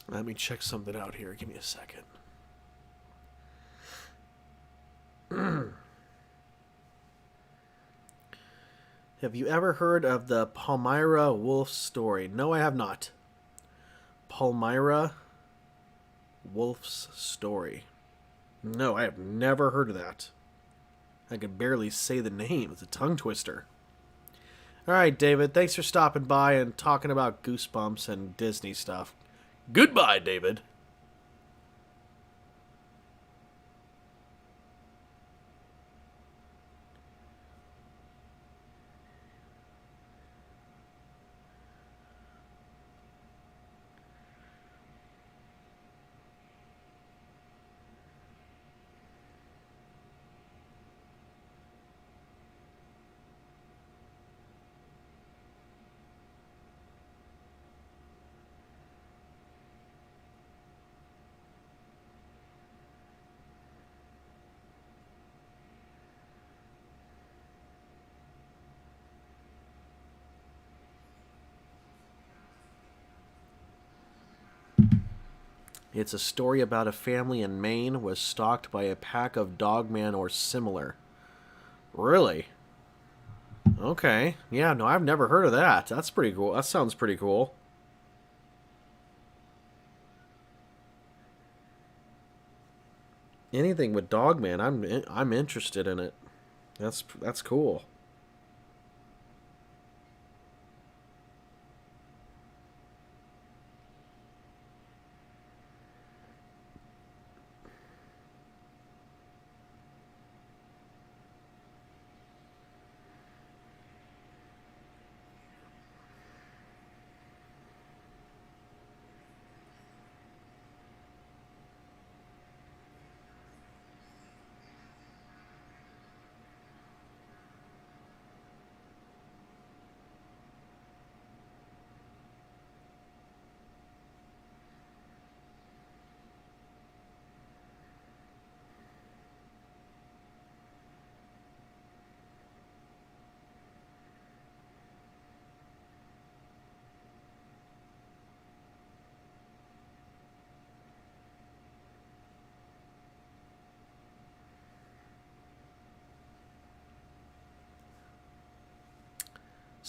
Let me check something out here. Give me a second. Have you ever heard of the Palmyra wolf story? No, I have not. Palmyra wolf's story. No, I have never heard of that. I could barely say the name. It's a tongue twister. Alright, David. Thanks for stopping by and talking about Goosebumps and Disney stuff. Goodbye, David. It's a story about a family in Maine was stalked by a pack of dogman or similar. Really? Okay. Yeah, no, I've never heard of that. That's pretty cool. That sounds pretty cool. Anything with dogman, I'm interested in it. That's cool.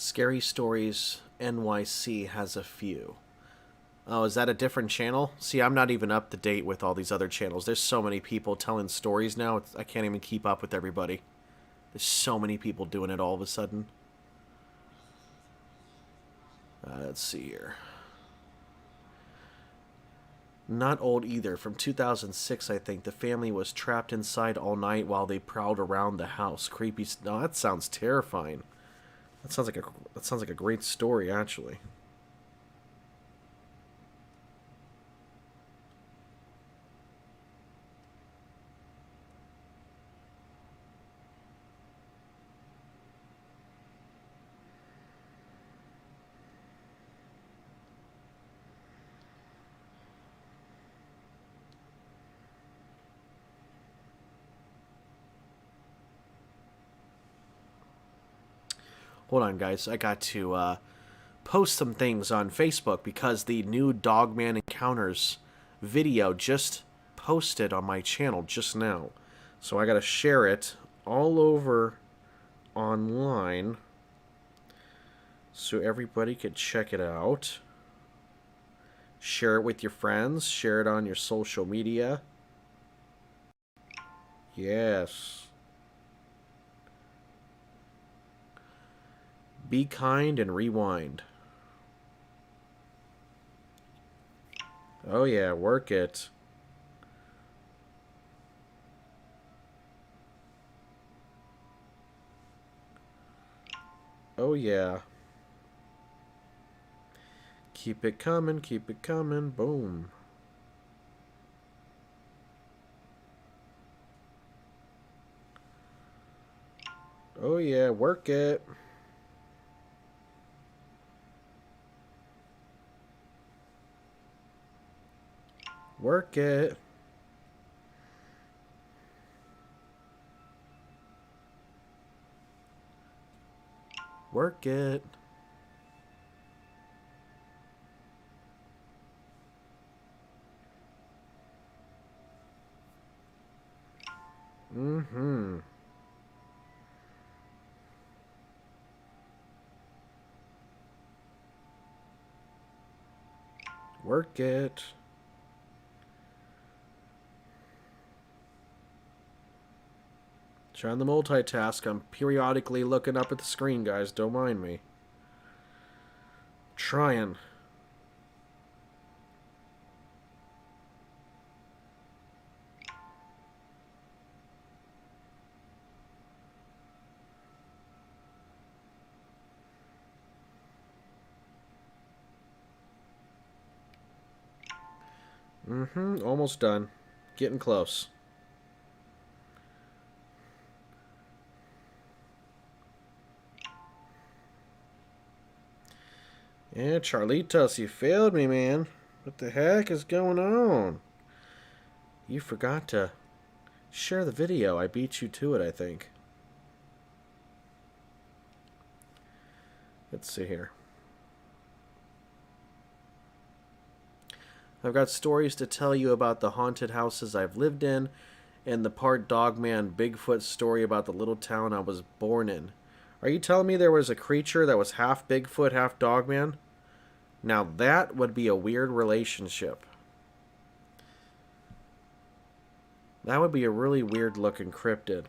Scary Stories NYC has a few. Oh, is that a different channel? See, I'm not even up to date with all these other channels. There's so many people telling stories now, I can't even keep up with everybody. There's so many people doing it all of a sudden. Let's see here. Not old either. From 2006, I think. The family was trapped inside all night while they prowled around the house. Creepy. No, that sounds terrifying. That sounds like a great story, actually. Hold on, guys. I got to post some things on Facebook because the new Dogman Encounters video just posted on my channel just now. So I got to share it all over online so everybody could check it out. Share it with your friends. Share it on your social media. Yes. Be kind and rewind. Oh yeah, work it. Oh yeah. Keep it coming, boom. Oh yeah, work it. Work it. Work it. Mm-hmm. Work it. Trying to multitask. I'm periodically looking up at the screen, guys. Don't mind me. Trying. Mm-hmm. Almost done. Getting close. Yeah, Charlitos, you failed me, man. What the heck is going on? You forgot to share the video. I beat you to it, I think. Let's see here. I've got stories to tell you about the haunted houses I've lived in, and the part Dogman Bigfoot story about the little town I was born in. Are you telling me there was a creature that was half Bigfoot, half Dogman? Now that would be a weird relationship. That would be a really weird looking cryptid.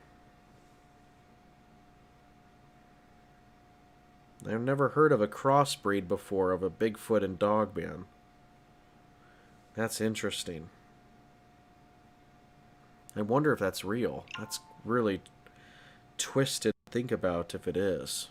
I've never heard of a crossbreed before of a Bigfoot and Dogman. That's interesting. I wonder if that's real. That's really twisted to think about if it is.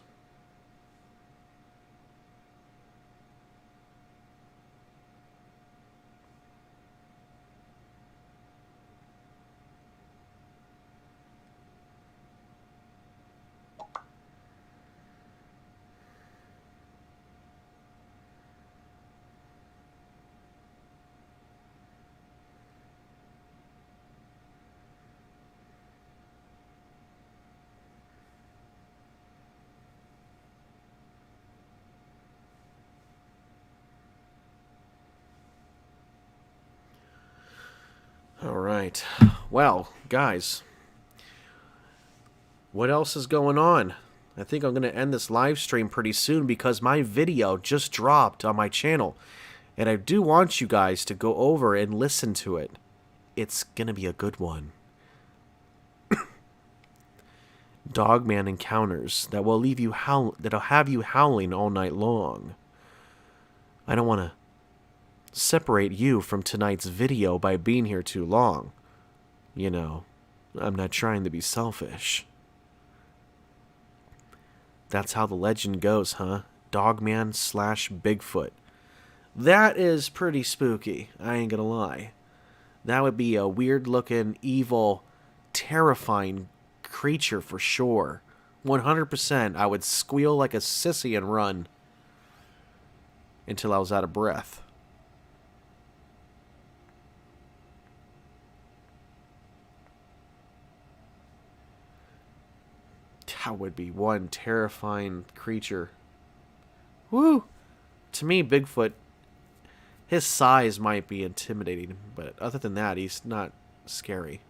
Alright. Well, guys. What else is going on? I think I'm going to end this live stream pretty soon because my video just dropped on my channel. And I do want you guys to go over and listen to it. It's going to be a good one. Dogman encounters that will leave you that'll have you howling all night long. I don't want to separate you from tonight's video by being here too long. You know, I'm not trying to be selfish. That's how the legend goes, huh? Dogman / Bigfoot. That is pretty spooky, I ain't gonna lie. That would be a weird-looking, evil, terrifying creature for sure. 100%, I would squeal like a sissy and run until I was out of breath. That would be one terrifying creature. Woo! To me, Bigfoot, his size might be intimidating, but other than that, he's not scary.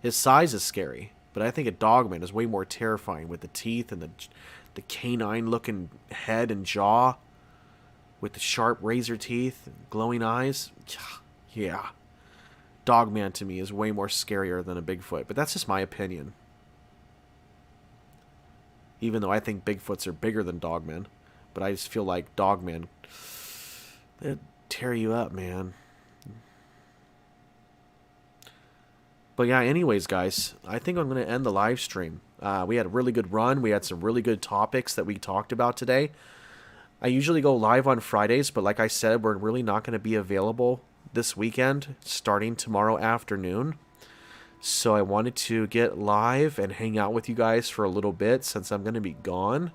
His size is scary, but I think a Dogman is way more terrifying with the teeth and the canine-looking head and jaw with the sharp razor teeth and glowing eyes. Yeah. Dogman to me is way more scarier than a Bigfoot, but that's just my opinion. Even though I think Bigfoots are bigger than Dogmen. But I just feel like Dogmen, they'd tear you up, man. But yeah, anyways, guys, I think I'm going to end the live stream. We had a really good run. We had some really good topics that we talked about today. I usually go live on Fridays, but like I said, we're really not going to be available this weekend, starting tomorrow afternoon. So I wanted to get live and hang out with you guys for a little bit since I'm going to be gone.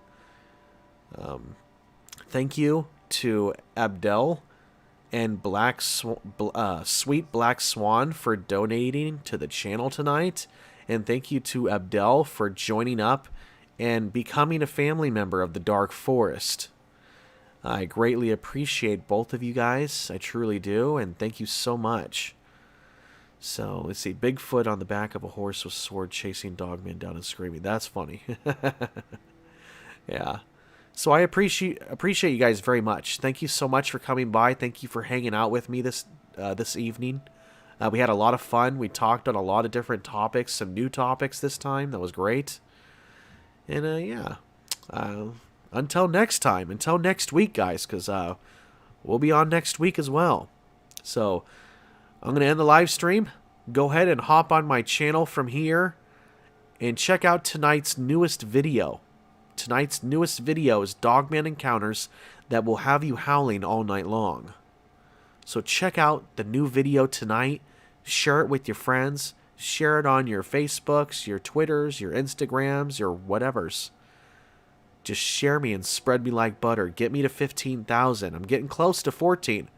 Thank you to Abdel and Sweet Black Swan for donating to the channel tonight. And thank you to Abdel for joining up and becoming a family member of the Dark Forest. I greatly appreciate both of you guys. I truly do. And thank you so much. So, let's see. Bigfoot on the back of a horse with sword chasing Dogman down and screaming. That's funny. Yeah. So I appreciate you guys very much. Thank you so much for coming by. Thank you for hanging out with me this evening. We had a lot of fun. We talked on a lot of different topics, some new topics this time. That was great. And yeah. Until next time. Until next week, guys, because we'll be on next week as well. So I'm going to end the live stream. Go ahead and hop on my channel from here and check out tonight's newest video. Tonight's newest video is Dogman Encounters that will have you howling all night long. So check out the new video tonight. Share it with your friends. Share it on your Facebooks, your Twitters, your Instagrams, your whatevers. Just share me and spread me like butter. Get me to 15,000. I'm getting close to 14,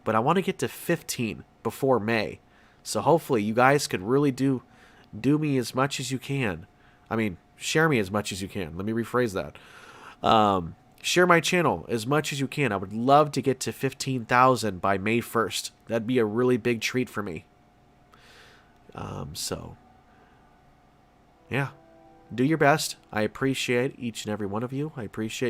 but I want to get to 15 before May. So hopefully you guys could really do me as much as you can. I mean, share me as much as you can. Let me rephrase that. Share my channel as much as you can. I would love to get to 15,000 by May 1st. That'd be a really big treat for me. So, yeah. Do your best. I appreciate each and every one of you. I appreciate